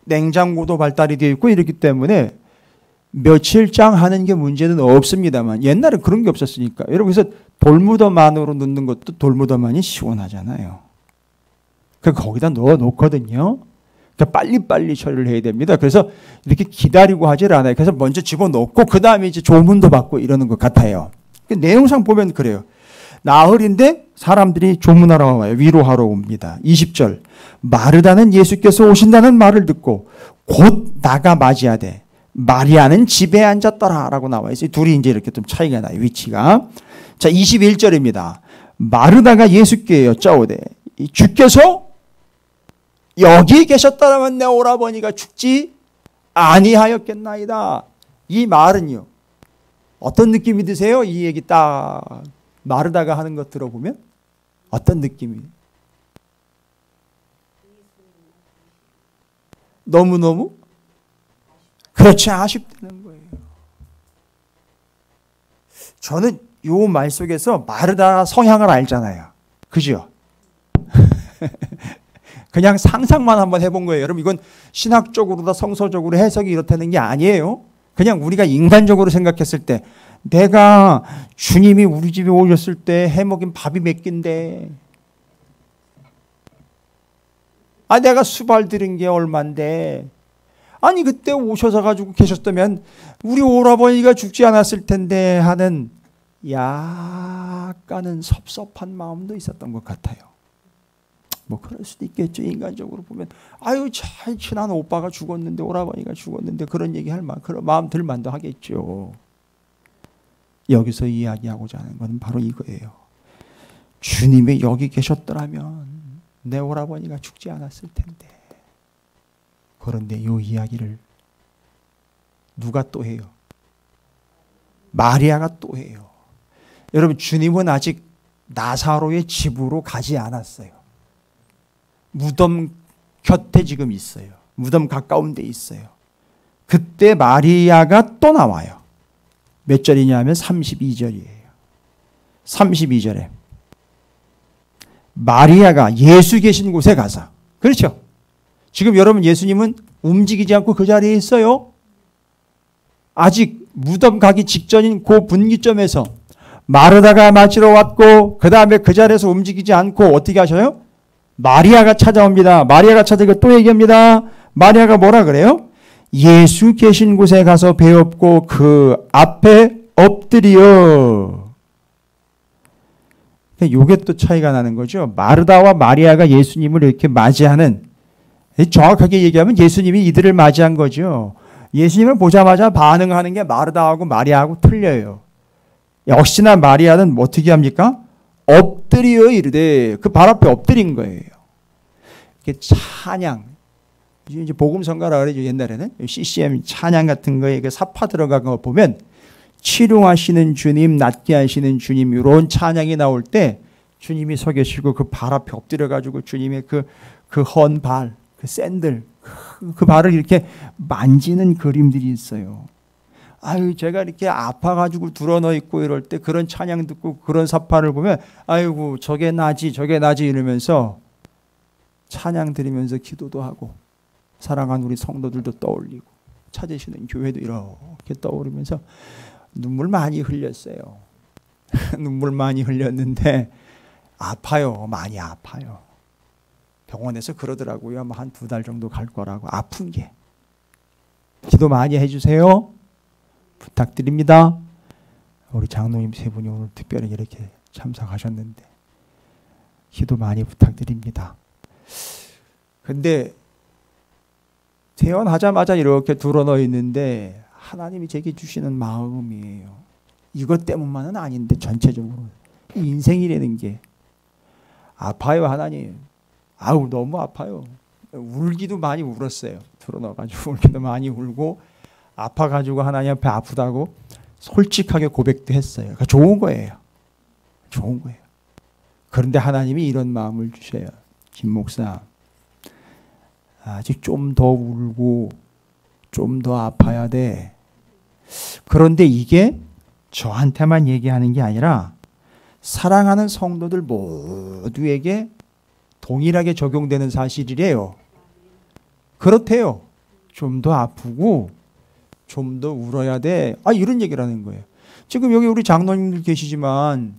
냉장고도 발달이 되어 있고 이렇기 때문에 며칠장 하는 게 문제는 없습니다만, 옛날에 그런 게 없었으니까. 여러분, 그래서 돌무덤 안으로 넣는 것도 돌무덤 안이 시원하잖아요. 그러니까 거기다 넣어 놓거든요. 그러니까 빨리빨리 처리를 해야 됩니다. 그래서 이렇게 기다리고 하질 않아요. 그래서 먼저 집어넣고 그 다음에 이제 조문도 받고 이러는 것 같아요. 그러니까 내용상 보면 그래요. 나흘인데 사람들이 조문하러 와요. 위로하러 옵니다. 20절. 마르다는 예수께서 오신다는 말을 듣고 곧 나가 맞이하되 마리아는 집에 앉았더라 라고 나와 있어요. 둘이 이제 이렇게 좀 차이가 나요. 위치가. 자, 21절입니다. 마르다가 예수께 여짜오되 주께서 여기 계셨다면 내 오라버니가 죽지 아니하였겠나이다. 이 말은요, 어떤 느낌이 드세요? 이 얘기 딱 마르다가 하는 것 들어보면 어떤 느낌이? 너무너무 그렇지 아쉽다는 거예요. 저는 이 말 속에서 마르다 성향을 알잖아요. 그죠? 그냥 상상만 한번 해본 거예요. 여러분, 이건 신학적으로다 성서적으로 해석이 이렇다는 게 아니에요. 그냥 우리가 인간적으로 생각했을 때 내가 주님이 우리 집에 오셨을 때 해먹인 밥이 몇 끼인데, 내가 수발 들은 게 얼만데, 아니 그때 오셔서 가지고 계셨다면 우리 오라버니가 죽지 않았을 텐데 하는 약간은 섭섭한 마음도 있었던 것 같아요. 뭐 그럴 수도 있겠죠. 인간적으로 보면 아유 잘 친한 오빠가 죽었는데, 오라버니가 죽었는데, 그런 얘기할 만, 그런 마음 들 만도 하겠죠. 여기서 이야기하고자 하는 것은 바로 이거예요. 주님이 여기 계셨더라면 내 오라버니가 죽지 않았을 텐데. 그런데 이 이야기를 누가 또 해요? 마리아가 또 해요. 여러분, 주님은 아직 나사로의 집으로 가지 않았어요. 무덤 곁에 지금 있어요. 무덤 가까운 데 있어요. 그때 마리아가 또 나와요. 몇 절이냐면 32절이에요. 32절에 마리아가 예수 계신 곳에 가서, 그렇죠? 지금 여러분, 예수님은 움직이지 않고 그 자리에 있어요. 아직 무덤 가기 직전인 그 분기점에서 마르다가 맞으러 왔고, 그 다음에 그 자리에서 움직이지 않고 어떻게 하셔요? 마리아가 찾아옵니다. 마리아가 찾아오고 또 얘기합니다. 마리아가 뭐라 그래요? 예수 계신 곳에 가서 배웠고 그 앞에 엎드려. 요게 또 차이가 나는 거죠. 마르다와 마리아가 예수님을 이렇게 맞이하는, 정확하게 얘기하면 예수님이 이들을 맞이한 거죠. 예수님을 보자마자 반응하는 게 마르다하고 마리아하고 틀려요. 역시나 마리아는 어떻게 합니까? 엎드려 이르되, 그 발 앞에 엎드린 거예요. 이렇게 찬양, 이제 복음성가라 그러죠. 옛날에는 CCM 찬양 같은 거에 그 사파 들어간 거 보면 치료하시는 주님, 낫게 하시는 주님, 이런 찬양이 나올 때 주님이 서 계시고 그 발 앞에 엎드려 가지고 주님의 그 헌 발, 그 샌들, 그 발을 이렇게 만지는 그림들이 있어요. 아유, 제가 이렇게 아파가지고 드러누워 있고 이럴 때 그런 찬양 듣고 그런 사파를 보면 아이고 저게 나지 저게 나지 이러면서 찬양 드리면서 기도도 하고, 사랑하는 우리 성도들도 떠올리고, 찾으시는 교회도 이렇게 떠오르면서 눈물 많이 흘렸어요. 눈물 많이 흘렸는데 아파요. 많이 아파요. 병원에서 그러더라고요. 아마 한 2달 정도 갈 거라고. 아픈 게. 기도 많이 해주세요. 부탁드립니다. 우리 장로님 3분이 오늘 특별히 이렇게 참석하셨는데 기도 많이 부탁드립니다. 근데 태어나자마자 이렇게 드러누워 있는데 하나님이 제게 주시는 마음이에요. 이것 때문만은 아닌데 전체적으로 인생이라는 게 아파요. 하나님, 아우 너무 아파요. 울기도 많이 울었어요. 드러넣어가지고 울기도 많이 울고, 아파가지고 하나님 앞에 아프다고 솔직하게 고백도 했어요. 그러니까 좋은 거예요. 좋은 거예요. 그런데 하나님이 이런 마음을 주셔요. 김 목사, 아직 좀 더 울고 좀 더 아파야 돼. 그런데 이게 저한테만 얘기하는 게 아니라 사랑하는 성도들 모두에게 동일하게 적용되는 사실이래요. 그렇대요. 좀 더 아프고 좀 더 울어야 돼. 이런 얘기를 하는 거예요. 지금 여기 우리 장로님들 계시지만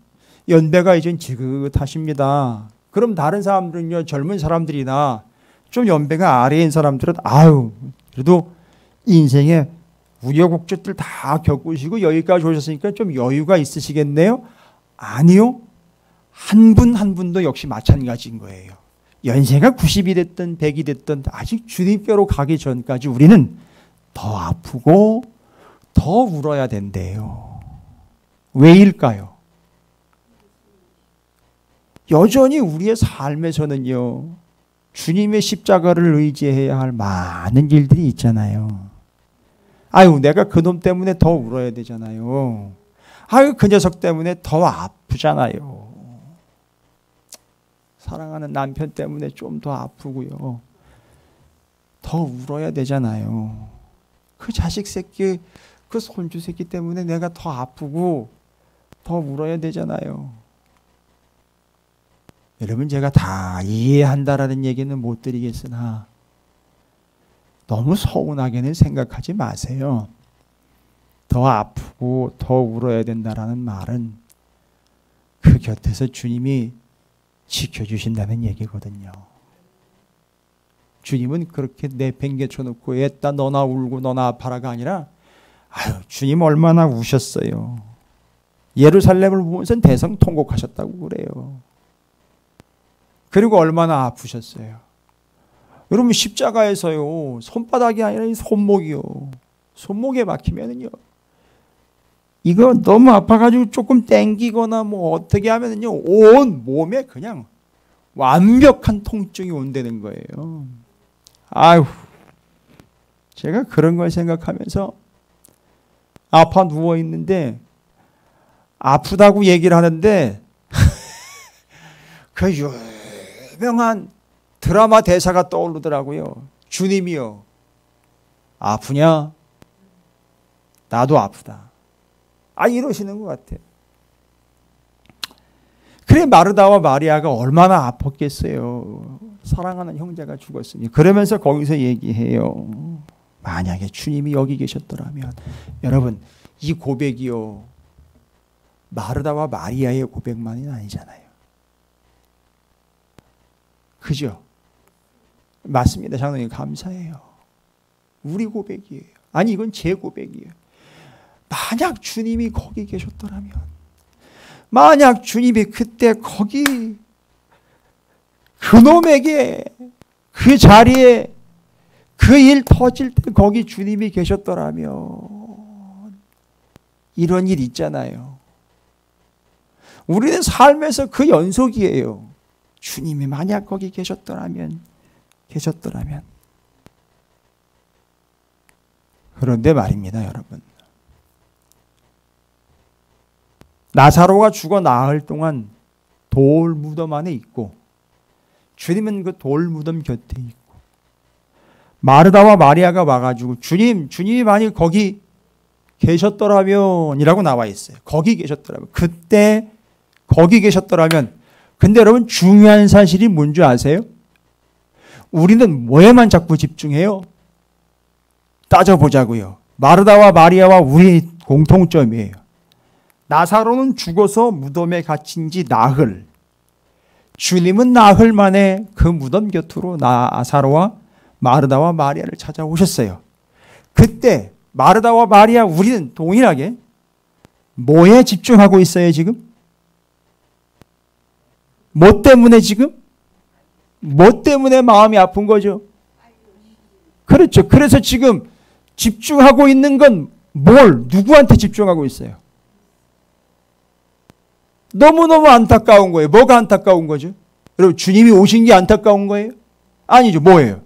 연배가 이젠 지긋하십니다. 그럼 다른 사람들은요, 젊은 사람들이나 좀 연배가 아래인 사람들은 그래도 인생에 우여곡절들 다 겪으시고 여기까지 오셨으니까 좀 여유가 있으시겠네요? 아니요. 한 분 한 분도 역시 마찬가지인 거예요. 연세가 90이 됐든 100이 됐든 아직 주님께로 가기 전까지 우리는 더 아프고 더 울어야 된대요. 왜일까요? 여전히 우리의 삶에서는요, 주님의 십자가를 의지해야 할 많은 일들이 있잖아요. 아유, 내가 그놈 때문에 더 울어야 되잖아요. 아유, 그 녀석 때문에 더 아프잖아요. 사랑하는 남편 때문에 좀 더 아프고요. 더 울어야 되잖아요. 그 자식 새끼, 그 손주 새끼 때문에 내가 더 아프고 더 울어야 되잖아요. 여러분, 제가 다 이해한다라는 얘기는 못 드리겠으나 너무 서운하게는 생각하지 마세요. 더 아프고 더 울어야 된다라는 말은 그 곁에서 주님이 지켜주신다는 얘기거든요. 주님은 그렇게 내팽개쳐 놓고 애따 너나 울고 너나 아파라가 아니라, 아유, 주님 얼마나 우셨어요. 예루살렘을 보면서 대성통곡하셨다고 그래요. 그리고 얼마나 아프셨어요. 여러분, 십자가에서요, 손바닥이 아니라 이 손목이요, 손목에 막히면은요, 이거 너무 아파가지고 조금 땡기거나 뭐 어떻게 하면은요, 온 몸에 그냥 완벽한 통증이 온다는 거예요. 아유, 제가 그런 걸 생각하면서 아파 누워 있는데 아프다고 얘기를 하는데 그 유명한 드라마 대사가 떠오르더라고요. 주님이요, 아프냐? 나도 아프다. 이러시는 것 같아요. 그래, 마르다와 마리아가 얼마나 아팠겠어요. 사랑하는 형제가 죽었으니. 그러면서 거기서 얘기해요. 만약에 주님이 여기 계셨더라면. 여러분, 이 고백이요, 마르다와 마리아의 고백만이 아니잖아요. 그죠? 맞습니다. 장로님, 감사해요. 우리 고백이에요. 아니, 이건 제 고백이에요. 만약 주님이 거기 계셨더라면, 만약 주님이 그때 거기 그놈에게 그 자리에 그 일 터질 때 거기 주님이 계셨더라면, 이런 일 있잖아요. 우리는 삶에서 그 연속이에요. 주님이 만약 거기 계셨더라면. 그런데 말입니다, 여러분. 나사로가 죽어 나흘 동안 돌 무덤 안에 있고, 주님은 그 돌 무덤 곁에 있고, 마르다와 마리아가 와가지고 주님이 만일 거기 계셨더라면 이라고 나와 있어요. 거기 계셨더라면, 그때 거기 계셨더라면. 근데 여러분, 중요한 사실이 뭔지 아세요? 우리는 뭐에만 자꾸 집중해요? 따져보자고요. 마르다와 마리아와 우리 공통점이에요. 나사로는 죽어서 무덤에 갇힌 지 나흘. 주님은 나흘 만에 그 무덤 곁으로 나사로와 마르다와 마리아를 찾아오셨어요. 그때 마르다와 마리아, 우리는 동일하게 뭐에 집중하고 있어요, 지금? 뭐 때문에 지금? 뭐 때문에 마음이 아픈 거죠? 그렇죠. 그래서 지금 집중하고 있는 건 누구한테 집중하고 있어요? 너무너무 안타까운 거예요. 뭐가 안타까운 거죠? 여러분, 주님이 오신 게 안타까운 거예요? 아니죠. 뭐예요?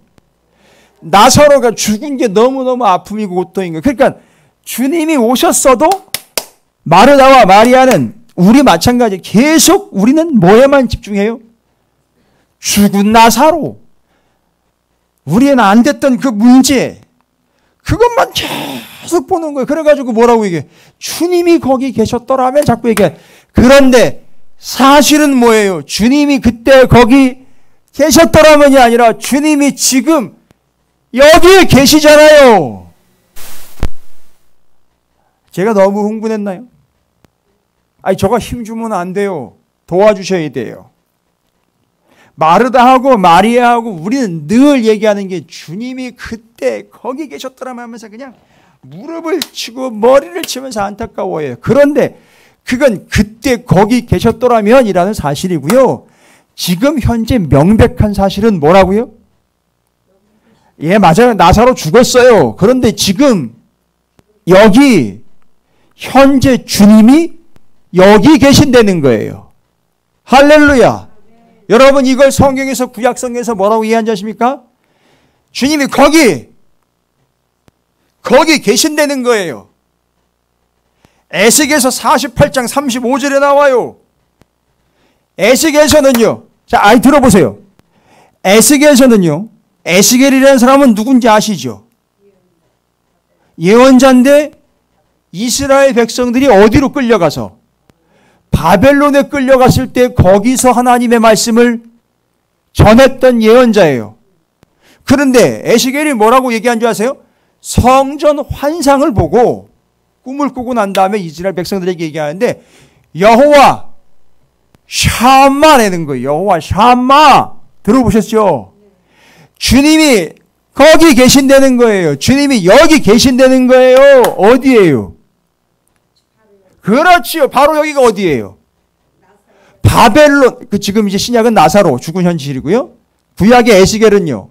나사로가 죽은 게 너무너무 아픔이고 고통인 거예요. 그러니까 주님이 오셨어도 마르다와 마리아는 우리 마찬가지 계속 우리는 뭐에만 집중해요? 죽은 나사로. 우리는 안 됐던 그 문제, 그것만 계속 보는 거예요. 그래가지고 뭐라고 얘기해? 주님이 거기 계셨더라면 자꾸 얘기해. 그런데 사실은 뭐예요? 주님이 그때 거기 계셨더라면이 아니라 주님이 지금 여기에 계시잖아요. 제가 너무 흥분했나요? 저가 힘주면 안 돼요. 도와주셔야 돼요. 마르다하고 마리아하고 우리는 늘 얘기하는 게, 주님이 그때 거기 계셨더라면 하면서 그냥 무릎을 치고 머리를 치면서 안타까워해요. 그런데 그건 그때 거기 계셨더라면이라는 사실이고요. 지금 현재 명백한 사실은 뭐라고요? 예, 맞아요. 나사로 죽었어요. 그런데 지금 여기 현재 주님이 여기 계신다는 거예요. 할렐루야. 여러분 이걸 성경에서 구약성경에서 뭐라고 이해한지 아십니까? 주님이 거기 계신다는 거예요. 에스겔서 48장 35절에 나와요. 에스겔에서는요. 자, 아이 들어보세요. 에스겔에서는요. 에스겔이라는 사람은 누군지 아시죠? 예언자인데 이스라엘 백성들이 어디로 끌려가서 바벨론에 끌려갔을 때 거기서 하나님의 말씀을 전했던 예언자예요. 그런데 에스겔이 뭐라고 얘기한 줄 아세요? 성전 환상을 보고 꿈을 꾸고 난 다음에 이스라엘 백성들에게 얘기하는데 여호와 샴마라는 거예요. 여호와 샴마 들어보셨죠? 주님이 거기 계신다는 거예요. 주님이 여기 계신다는 거예요. 어디예요? 그렇지요. 바로 여기가 어디예요? 바벨론. 지금 이제 신약은 나사로 죽은 현실이고요. 구약의 에스겔은요.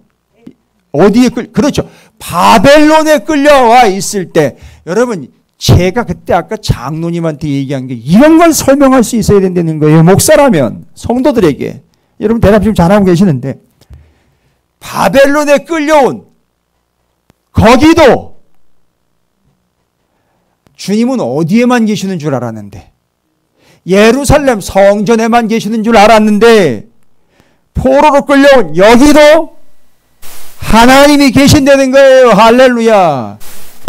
어디에 그렇죠. 바벨론에 끌려와 있을 때 여러분 제가 그때 아까 장로님한테 얘기한 게 이런 걸 설명할 수 있어야 된다는 거예요. 목사라면 성도들에게. 여러분 대답 지금 잘하고 계시는데 바벨론에 끌려온 거기도 주님은 어디에만 계시는 줄 알았는데 예루살렘 성전에만 계시는 줄 알았는데 포로로 끌려온 여기도 하나님이 계신다는 거예요. 할렐루야.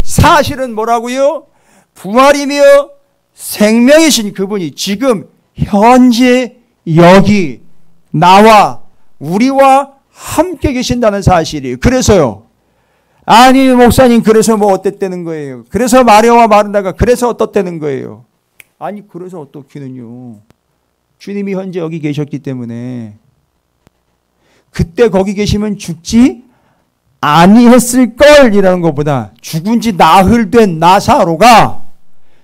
사실은 뭐라고요? 부활이며 생명이신 그분이 지금 현재 여기 나와 우리와 함께 계신다는 사실이에요. 그래서요. 아니 목사님 그래서 뭐 어땠다는 거예요. 그래서 마리아와 마르다가 그래서 어떻다는 거예요. 아니 그래서 어떻기는요. 주님이 현재 여기 계셨기 때문에 그때 거기 계시면 죽지 아니했을 걸이라는 것보다 죽은 지 나흘 된 나사로가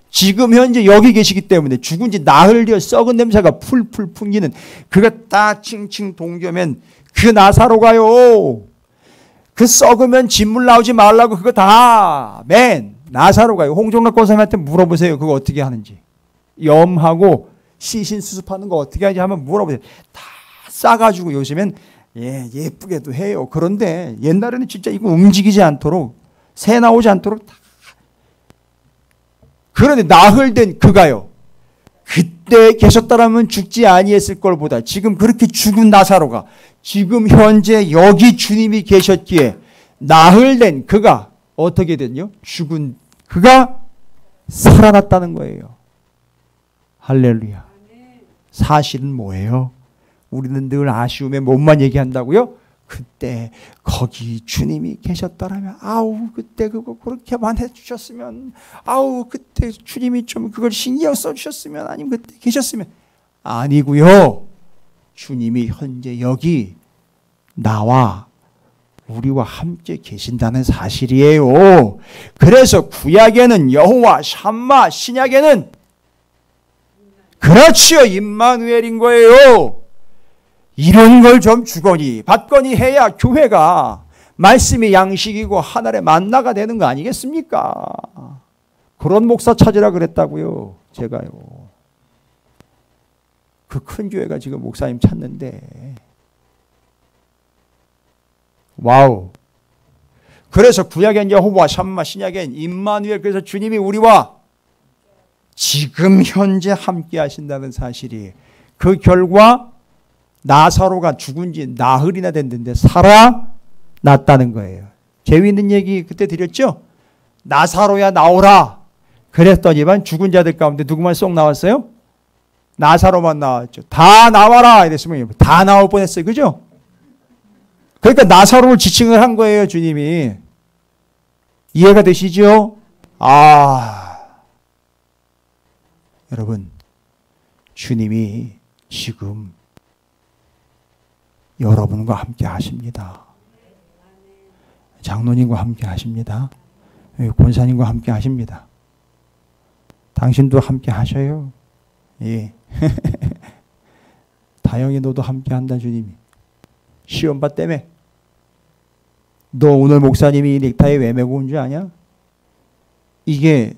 지금 현재 여기 계시기 때문에 죽은 지 나흘 되어 썩은 냄새가 풀풀 풍기는 그가 딱 칭칭 동겨면 그 나사로가요. 그 썩으면 진물 나오지 말라고 그거 다 맨 나사로가요. 홍종락 권사님한테 물어보세요. 그거 어떻게 하는지. 염하고 시신 수습하는 거 어떻게 하는지 한번 물어보세요. 다 싸가지고 요즘엔 예쁘게도 해요. 그런데 옛날에는 진짜 이거 움직이지 않도록 새 나오지 않도록 다. 그런데 나흘 된 그가요. 그때 계셨다라면 죽지 아니했을 걸 보다 지금 그렇게 죽은 나사로가 지금 현재 여기 주님이 계셨기에 나흘 된 그가 어떻게 됐냐? 죽은 그가 살아났다는 거예요. 할렐루야. 사실은 뭐예요? 우리는 늘 아쉬움에 몸만 얘기한다고요? 그때 거기 주님이 계셨더라면 아우 그때 그거 그렇게만 해주셨으면 아우 그때 주님이 좀 그걸 신경 써주셨으면 아니면 그때 계셨으면 아니고요. 주님이 현재 여기 나와 우리와 함께 계신다는 사실이에요. 그래서 구약에는 여호와 샴마, 신약에는 그렇지요. 임마누엘인 거예요. 이런 걸 좀 주거니 받거니 해야 교회가 말씀이 양식이고 하늘의 만나가 되는 거 아니겠습니까? 그런 목사 찾으라 그랬다고요. 제가요. 그 큰 교회가 지금 목사님 찾는데 와우. 그래서 구약엔 여호와 샴마, 신약엔 임마누엘. 그래서 주님이 우리와 지금 현재 함께 하신다는 사실이 그 결과 나사로가 죽은 지 나흘이나 됐는데 살아났다는 거예요. 재미있는 얘기 그때 드렸죠? 나사로야 나오라 그랬더니만 죽은 자들 가운데 누구만 쏙 나왔어요? 나사로만 나왔죠. 다 나와라 이랬으면 다 나올 뻔했어요. 그죠? 그러니까 나사로를 지칭을 한 거예요. 주님이. 이해가 되시죠? 여러분 주님이 지금 여러분과 함께 하십니다. 장로님과 함께 하십니다. 권사님과 함께 하십니다. 당신도 함께 하셔요. 예. 다영이 너도 함께 한다 주님이. 시험바 때문에. 너 오늘 목사님이 넥타이 왜 메고 온 줄 아냐? 이게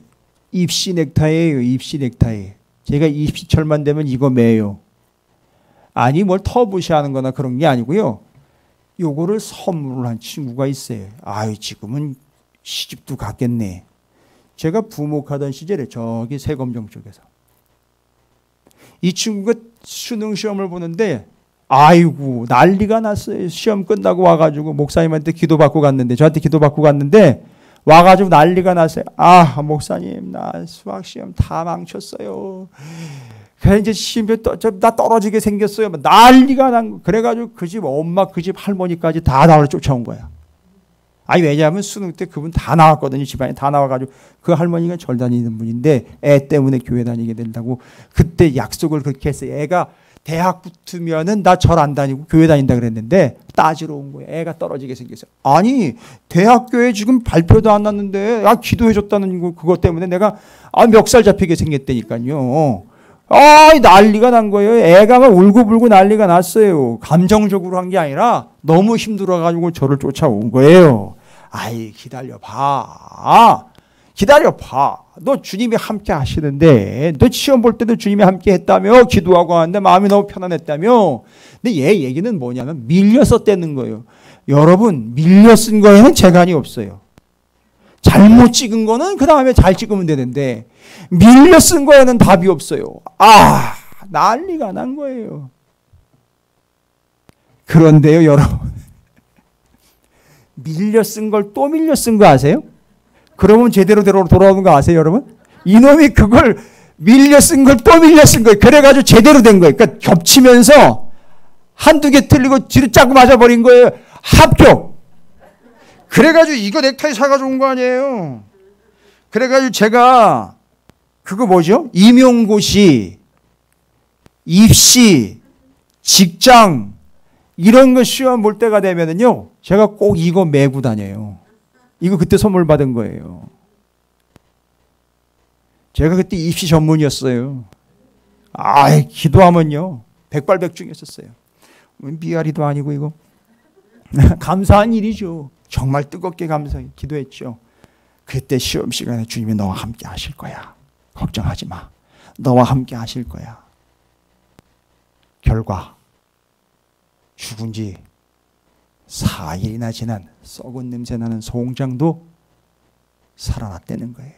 입시 넥타이예요. 입시 넥타이. 제가 입시철만 되면 이거 매요. 아니 뭘 터부시하는 거나 그런 게 아니고요. 요거를 선물을 한 친구가 있어요. 아유 지금은 시집도 갔겠네. 제가 부목하던 시절에 저기 세검정 쪽에서 이 친구가 수능 시험을 보는데 아이고 난리가 났어요. 시험 끝나고 와가지고 목사님한테 기도받고 갔는데 저한테 기도받고 갔는데 와가지고 난리가 났어요. 아 목사님 나 수학시험 다 망쳤어요. 그래 이제 시험에 나 떨어지게 생겼어요. 난리가 난 거. 그래가지고 그 집 엄마 그 집 할머니까지 다 나를 쫓아온 거야. 아니 왜냐하면 수능 때 그분 다 나왔거든요. 집안에 다 나와가지고 그 할머니가 절 다니는 분인데 애 때문에 교회 다니게 된다고 그때 약속을 그렇게 했어요. 애가 대학 붙으면은 나 절 안 다니고 교회 다닌다 그랬는데 따지러 온 거예요. 애가 떨어지게 생겼어요. 아니 대학교에 지금 발표도 안 났는데 기도해줬다는 거 그것 때문에 내가 멱살 잡히게 생겼다니까요. 난리가 난 거예요. 애가 막 울고불고 난리가 났어요. 감정적으로 한 게 아니라 너무 힘들어가지고 저를 쫓아온 거예요. 아이 기다려봐. 너 주님이 함께 하시는데 너 시험 볼 때도 주님이 함께 했다며 기도하고 왔는데 마음이 너무 편안했다며. 근데 얘 얘기는 뭐냐면 밀려서 떼는 거예요. 여러분 밀려 쓴 거에는 재간이 없어요. 잘못 찍은 거는 그 다음에 잘 찍으면 되는데 밀려 쓴 거에는 답이 없어요. 난리가 난 거예요. 그런데요 여러분 밀려 쓴 걸 또 밀려 쓴 거 아세요? 그러면 제대로 돌아오는 거 아세요 여러분? 이놈이 그걸 밀려 쓴 걸 또 밀려 쓴 거예요. 그래가지고 제대로 된 거예요. 그러니까 겹치면서 한두 개 틀리고 뒤로 짜고 맞아버린 거예요. 합격! 그래가지고 이거 넥타이 사가지고 온 거 아니에요. 그래가지고 제가 그거 뭐죠? 임용고시, 입시, 직장 이런 거 시험 볼 때가 되면은요 제가 꼭 이거 메고 다녀요. 이거 그때 선물 받은 거예요. 제가 그때 입시 전문이었어요. 기도하면요 백발백중했었어요. 미아리도 아니고 이거 감사한 일이죠. 정말 뜨겁게 기도했죠. 그때 시험 시간에 주님이 너와 함께 하실 거야. 걱정하지 마. 너와 함께 하실 거야. 결과 죽은 지 4일이나 지난 썩은 냄새 나는 송장도 살아났다는 거예요.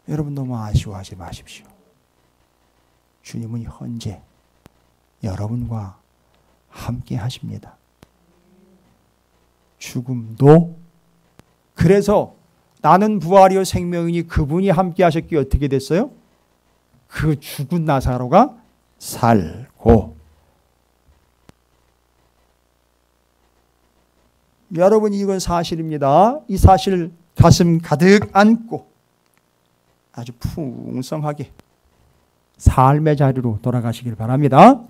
여러분 너무 아쉬워하지 마십시오. 주님은 현재 여러분과 함께 하십니다. 죽음도 그래서 나는 부활이요 생명이니 그분이 함께 하셨기에 어떻게 됐어요? 그 죽은 나사로가 살고. 여러분 이건 사실입니다. 이 사실 가슴 가득 안고 아주 풍성하게 삶의 자리로 돌아가시길 바랍니다.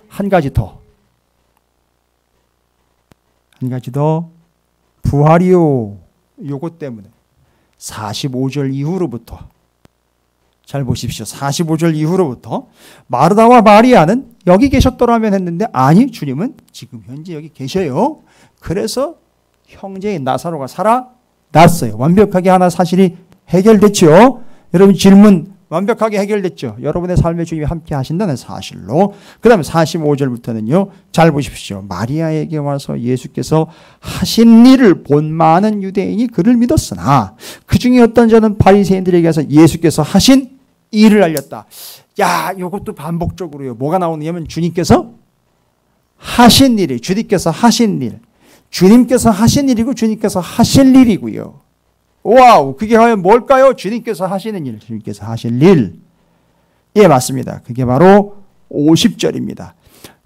한 가지 더 부활이요 요것 때문에 45절 이후로부터 잘 보십시오. 45절 이후로부터 마르다와 마리아는 여기 계셨더라면 했는데 아니 주님은 지금 현재 여기 계셔요. 그래서 형제인 나사로가 살아났어요. 완벽하게 하나 사실이 해결됐죠. 여러분 질문 완벽하게 해결됐죠. 여러분의 삶에 주님이 함께 하신다는 사실로. 그 다음에 45절부터는요. 잘 보십시오. 마리아에게 와서 예수께서 하신 일을 본 많은 유대인이 그를 믿었으나 그 중에 어떤 자는 바리새인들에게 와서 예수께서 하신 일을 알렸다. 이것도 반복적으로요. 뭐가 나오냐면 주님께서 하신 일이 주님께서 하신 일. 주님께서 하신 일이고 주님께서 하실 일이고요. 와우, 그게 과연 뭘까요? 주님께서 하시는 일, 주님께서 하실 일. 예, 맞습니다. 그게 바로 50절입니다.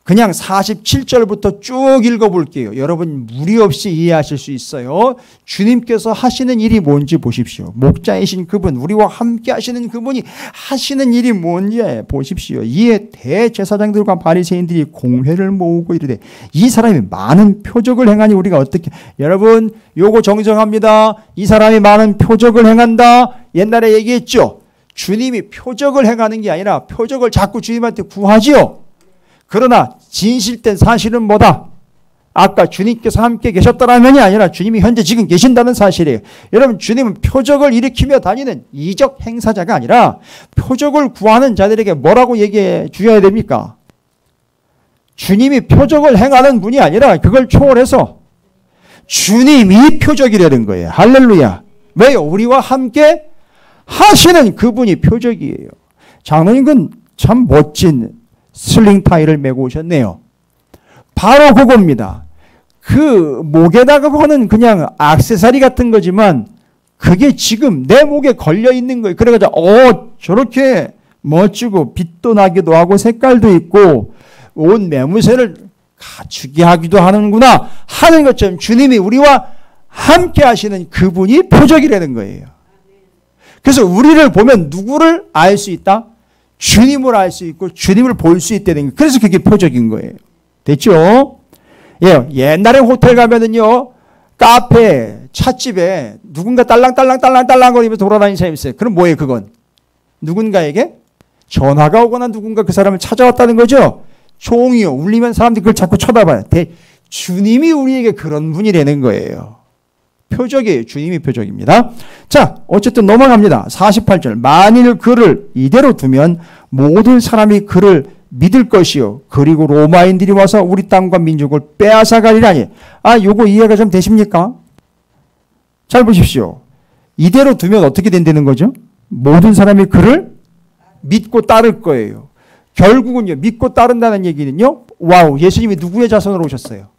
그냥 47절부터 쭉 읽어볼게요. 여러분 무리 없이 이해하실 수 있어요. 주님께서 하시는 일이 뭔지 보십시오. 목자이신 그분, 우리와 함께 하시는 그분이 하시는 일이 뭔지 보십시오. 이에 대제사장들과 바리새인들이 공회를 모으고 이르되 이 사람이 많은 표적을 행하니 우리가 어떻게. 여러분 요거 정정합니다. 이 사람이 많은 표적을 행한다. 옛날에 얘기했죠. 주님이 표적을 행하는 게 아니라 표적을 자꾸 주님한테 구하지요. 그러나 진실된 사실은 뭐다? 아까 주님께서 함께 계셨다는 면이 아니라 주님이 현재 지금 계신다는 사실이에요. 여러분, 주님은 표적을 일으키며 다니는 이적 행사자가 아니라 표적을 구하는 자들에게 뭐라고 얘기해 주셔야 됩니까? 주님이 표적을 행하는 분이 아니라 그걸 초월해서 주님이 표적이라는 거예요. 할렐루야. 왜요? 우리와 함께 하시는 그분이 표적이에요. 장로님은 참 멋진 슬링타이를 메고 오셨네요. 바로 그겁니다. 그 목에다가 거는 그냥 액세서리 같은 거지만 그게 지금 내 목에 걸려 있는 거예요. 그래가지고 저렇게 멋지고 빛도 나기도 하고 색깔도 있고 온 매무새를 갖추게 하기도 하는구나 하는 것처럼 주님이 우리와 함께 하시는 그분이 표적이라는 거예요. 그래서 우리를 보면 누구를 알 수 있다? 주님을 알 수 있고 주님을 볼 수 있다는 거예요. 그래서 그게 표적인 거예요. 됐죠? 예, 옛날에 호텔 가면은요, 카페, 찻집에 누군가 딸랑딸랑거리면서 돌아다니는 사람이 있어요. 그럼 뭐예요, 그건? 누군가에게 전화가 오거나 누군가 그 사람을 찾아왔다는 거죠? 종이요, 울리면 사람들이 그걸 자꾸 쳐다봐요. 주님이 우리에게 그런 분이라는 거예요. 표적이에요. 주님이 표적입니다. 자, 어쨌든 넘어갑니다. 48절. 만일 그를 이대로 두면 모든 사람이 그를 믿을 것이요. 그리고 로마인들이 와서 우리 땅과 민족을 빼앗아가리라니. 요거 이해가 좀 되십니까? 잘 보십시오. 이대로 두면 어떻게 된다는 거죠? 모든 사람이 그를 믿고 따를 거예요. 결국은요, 믿고 따른다는 얘기는요, 와우, 예수님이 누구의 자손으로 오셨어요?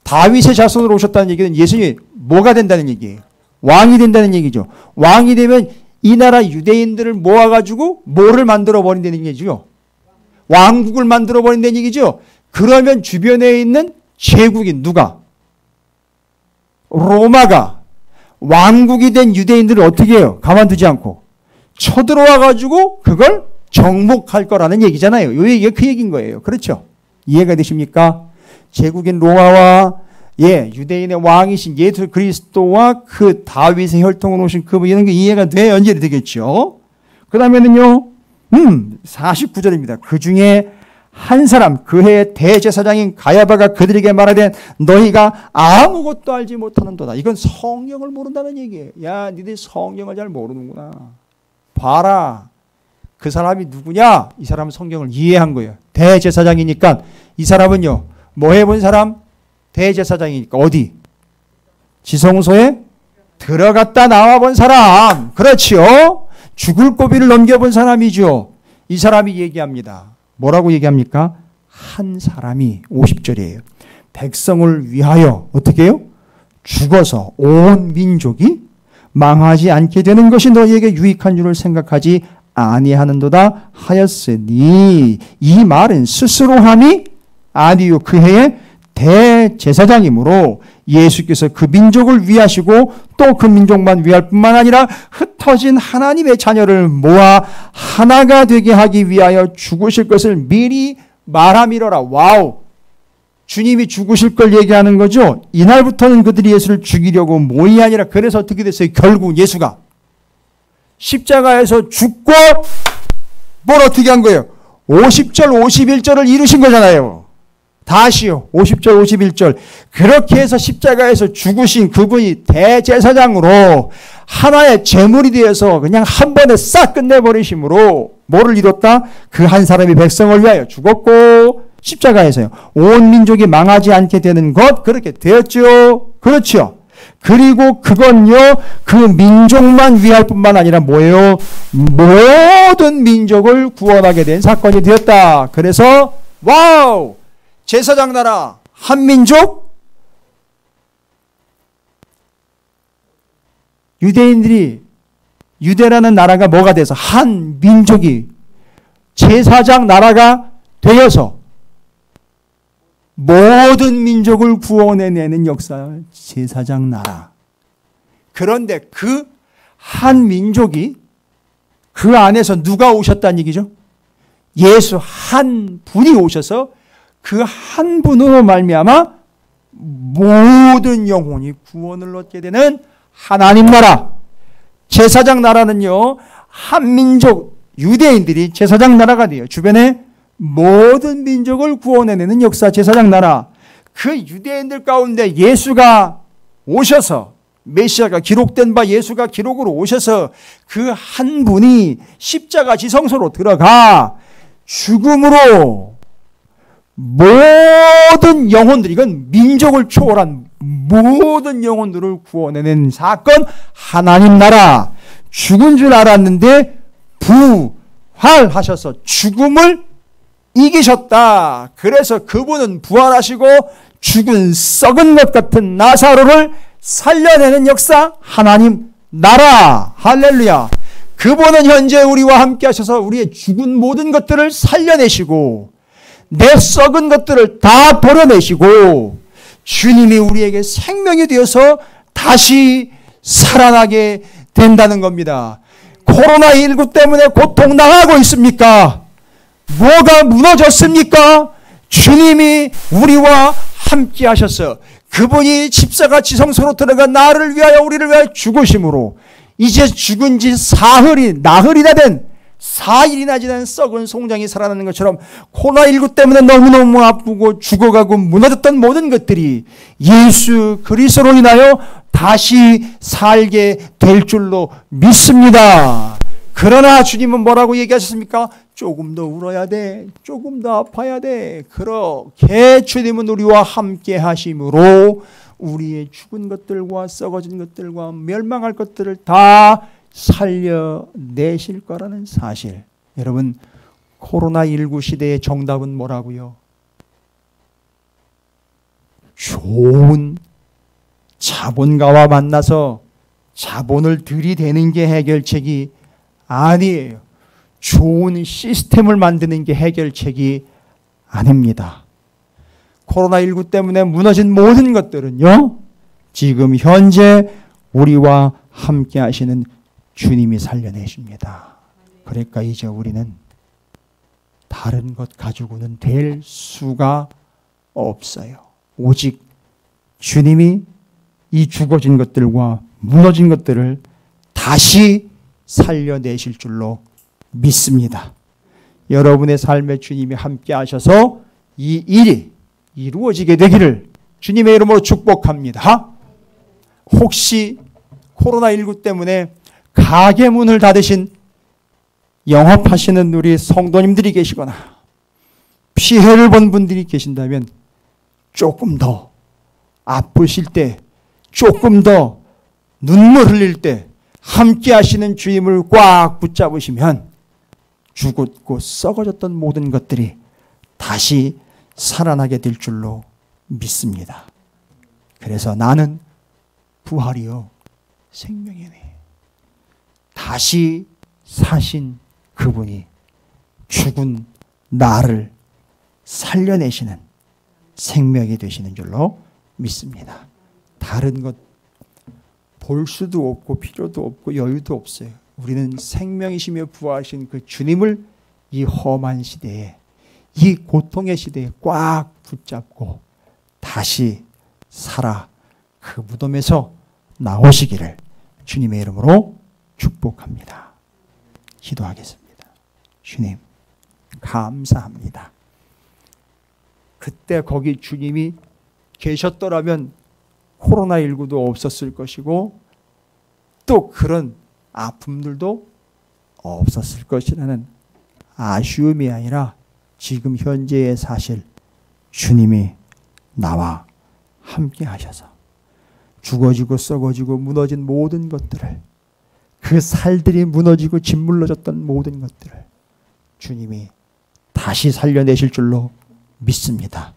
다윗의 자손으로 오셨다는 얘기는 예수님이 뭐가 된다는 얘기예요? 왕이 된다는 얘기죠. 왕이 되면 이 나라 유대인들을 모아가지고 뭐를 만들어 버린다는 얘기죠? 왕국을 만들어 버린다는 얘기죠. 그러면 주변에 있는 제국인 누가? 로마가 왕국이 된 유대인들을 어떻게 해요? 가만두지 않고 쳐들어와 가지고 그걸 정복할 거라는 얘기잖아요. 요 얘기가 그 얘기인 거예요. 그렇죠? 이해가 되십니까? 제국인 로마와 유대인의 왕이신 예수 그리스도와 그 다윗의 혈통으로 오신 그분 이런 게 이해가 돼 연결이 되겠죠. 그 다음에는요, 49절입니다. 그 중에 한 사람 그 해의 대제사장인 가야바가 그들에게 말하되 너희가 아무것도 알지 못하는도다. 이건 성경을 모른다는 얘기예요. 야, 니들 성경을 잘 모르는구나. 봐라. 그 사람이 누구냐? 이 사람은 성경을 이해한 거예요. 대제사장이니까 이 사람은요, 뭐 해본 사람? 대제사장이니까 어디? 지성소에 들어갔다 나와본 사람. 그렇지요. 죽을 고비를 넘겨본 사람이죠. 이 사람이 얘기합니다. 뭐라고 얘기합니까? 한 사람이 50절이에요. 백성을 위하여 어떻게 해요? 죽어서 온 민족이 망하지 않게 되는 것이 너희에게 유익한 줄을 생각하지 아니하는도다 하였으니 이 말은 스스로 함이 아니요 그 해에 대제사장이므로 예수께서 그 민족을 위하시고 또 그 민족만 위할 뿐만 아니라 흩어진 하나님의 자녀를 모아 하나가 되게 하기 위하여 죽으실 것을 미리 말함이로라. 와우! 주님이 죽으실 걸 얘기하는 거죠. 이날부터는 그들이 예수를 죽이려고 모이 아니라 그래서 어떻게 됐어요? 결국 예수가 십자가에서 죽고 뭘 어떻게 한 거예요? 50절 51절을 이루신 거잖아요. 다시요. 50절 51절 그렇게 해서 십자가에서 죽으신 그분이 대제사장으로 하나의 제물이 되어서 그냥 한 번에 싹 끝내버리심으로 뭐를 이뤘다? 그 한 사람이 백성을 위하여 죽었고 십자가에서요. 온 민족이 망하지 않게 되는 것 그렇게 되었죠. 그렇죠. 그리고 그건요 그 민족만 위할 뿐만 아니라 뭐예요? 모든 민족을 구원하게 된 사건이 되었다. 그래서 와우! 제사장 나라 한민족 유대인들이 유대라는 나라가 뭐가 돼서 한 민족이 제사장 나라가 되어서 모든 민족을 구원해내는 역사 제사장 나라. 그런데 그 한 민족이 그 안에서 누가 오셨다는 얘기죠? 예수 한 분이 오셔서 그 한 분으로 말미암아 모든 영혼이 구원을 얻게 되는 하나님 나라. 제사장 나라는요. 한민족 유대인들이 제사장 나라가 돼요. 주변에 모든 민족을 구원해내는 역사 제사장 나라. 그 유대인들 가운데 예수가 오셔서, 메시아가 기록된 바 예수가 기록으로 오셔서 그 한 분이 십자가 지성소로 들어가 죽음으로 모든 영혼들, 이건 민족을 초월한 모든 영혼들을 구원해낸 사건, 하나님 나라. 죽은 줄 알았는데 부활하셔서 죽음을 이기셨다. 그래서 그분은 부활하시고 죽은 썩은 것 같은 나사로를 살려내는 역사, 하나님 나라. 할렐루야. 그분은 현재 우리와 함께 하셔서 우리의 죽은 모든 것들을 살려내시고 내 썩은 것들을 다 도려내시고 주님이 우리에게 생명이 되어서 다시 살아나게 된다는 겁니다. 코로나19 때문에 고통당하고 있습니까? 뭐가 무너졌습니까? 주님이 우리와 함께 하셔서 그분이 십자가 지성소로 들어가 나를 위하여 우리를 위하여 죽으심으로 이제 죽은 지 나흘이나 된 4일이나 지난 썩은 송장이 살아나는 것처럼 코로나19 때문에 너무너무 아프고 죽어가고 무너졌던 모든 것들이 예수 그리스도로 인하여 다시 살게 될 줄로 믿습니다. 그러나 주님은 뭐라고 얘기하셨습니까? 조금 더 울어야 돼. 조금 더 아파야 돼. 그렇게 주님은 우리와 함께 하심으로 우리의 죽은 것들과 썩어진 것들과 멸망할 것들을 다 살려내실 거라는 사실. 여러분, 코로나19 시대의 정답은 뭐라고요? 좋은 자본가와 만나서 자본을 들이대는 게 해결책이 아니에요. 좋은 시스템을 만드는 게 해결책이 아닙니다. 코로나19 때문에 무너진 모든 것들은요, 지금 현재 우리와 함께 하시는 주님이 살려내십니다. 그러니까 이제 우리는 다른 것 가지고는 될 수가 없어요. 오직 주님이 이 죽어진 것들과 무너진 것들을 다시 살려내실 줄로 믿습니다. 여러분의 삶에 주님이 함께 하셔서 이 일이 이루어지게 되기를 주님의 이름으로 축복합니다. 혹시 코로나19 때문에 가게 문을 닫으신 영업하시는 우리 성도님들이 계시거나 피해를 본 분들이 계신다면 조금 더 아프실 때, 조금 더 눈물 흘릴 때 함께 하시는 주님을 꽉 붙잡으시면 죽었고 썩어졌던 모든 것들이 다시 살아나게 될 줄로 믿습니다. 그래서 나는 부활이요 생명이네. 다시 사신 그분이 죽은 나를 살려내시는 생명이 되시는 줄로 믿습니다. 다른 것 볼 수도 없고 필요도 없고 여유도 없어요. 우리는 생명이시며 부활하신 그 주님을 이 험한 시대에, 이 고통의 시대에 꽉 붙잡고 다시 살아 그 무덤에서 나오시기를 주님의 이름으로 축복합니다. 기도하겠습니다. 주님, 감사합니다. 그때 거기 주님이 계셨더라면 코로나19도 없었을 것이고 또 그런 아픔들도 없었을 것이라는 아쉬움이 아니라 지금 현재의 사실, 주님이 나와 함께 하셔서 죽어지고 썩어지고 무너진 모든 것들을, 그 살들이 무너지고 짓물러졌던 모든 것들을 주님이 다시 살려내실 줄로 믿습니다.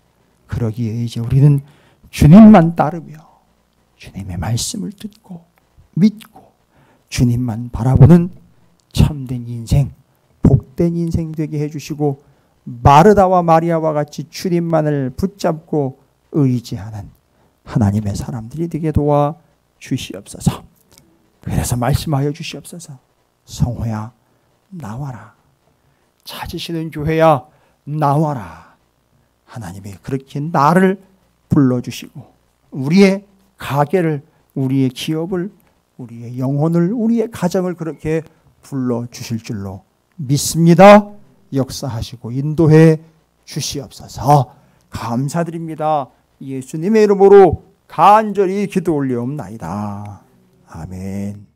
그러기에 이제 우리는 주님만 따르며 주님의 말씀을 듣고 믿고 주님만 바라보는 참된 인생, 복된 인생 되게 해주시고 마르다와 마리아와 같이 주님만을 붙잡고 의지하는 하나님의 사람들이 되게 도와 주시옵소서. 그래서 말씀하여 주시옵소서. 성호야 나와라. 찾으시는 교회야 나와라. 하나님이 그렇게 나를 불러주시고 우리의 가게를, 우리의 기업을, 우리의 영혼을, 우리의 가정을 그렇게 불러주실 줄로 믿습니다. 역사하시고 인도해 주시옵소서. 감사드립니다. 예수님의 이름으로 간절히 기도 올리옵나이다. 아멘.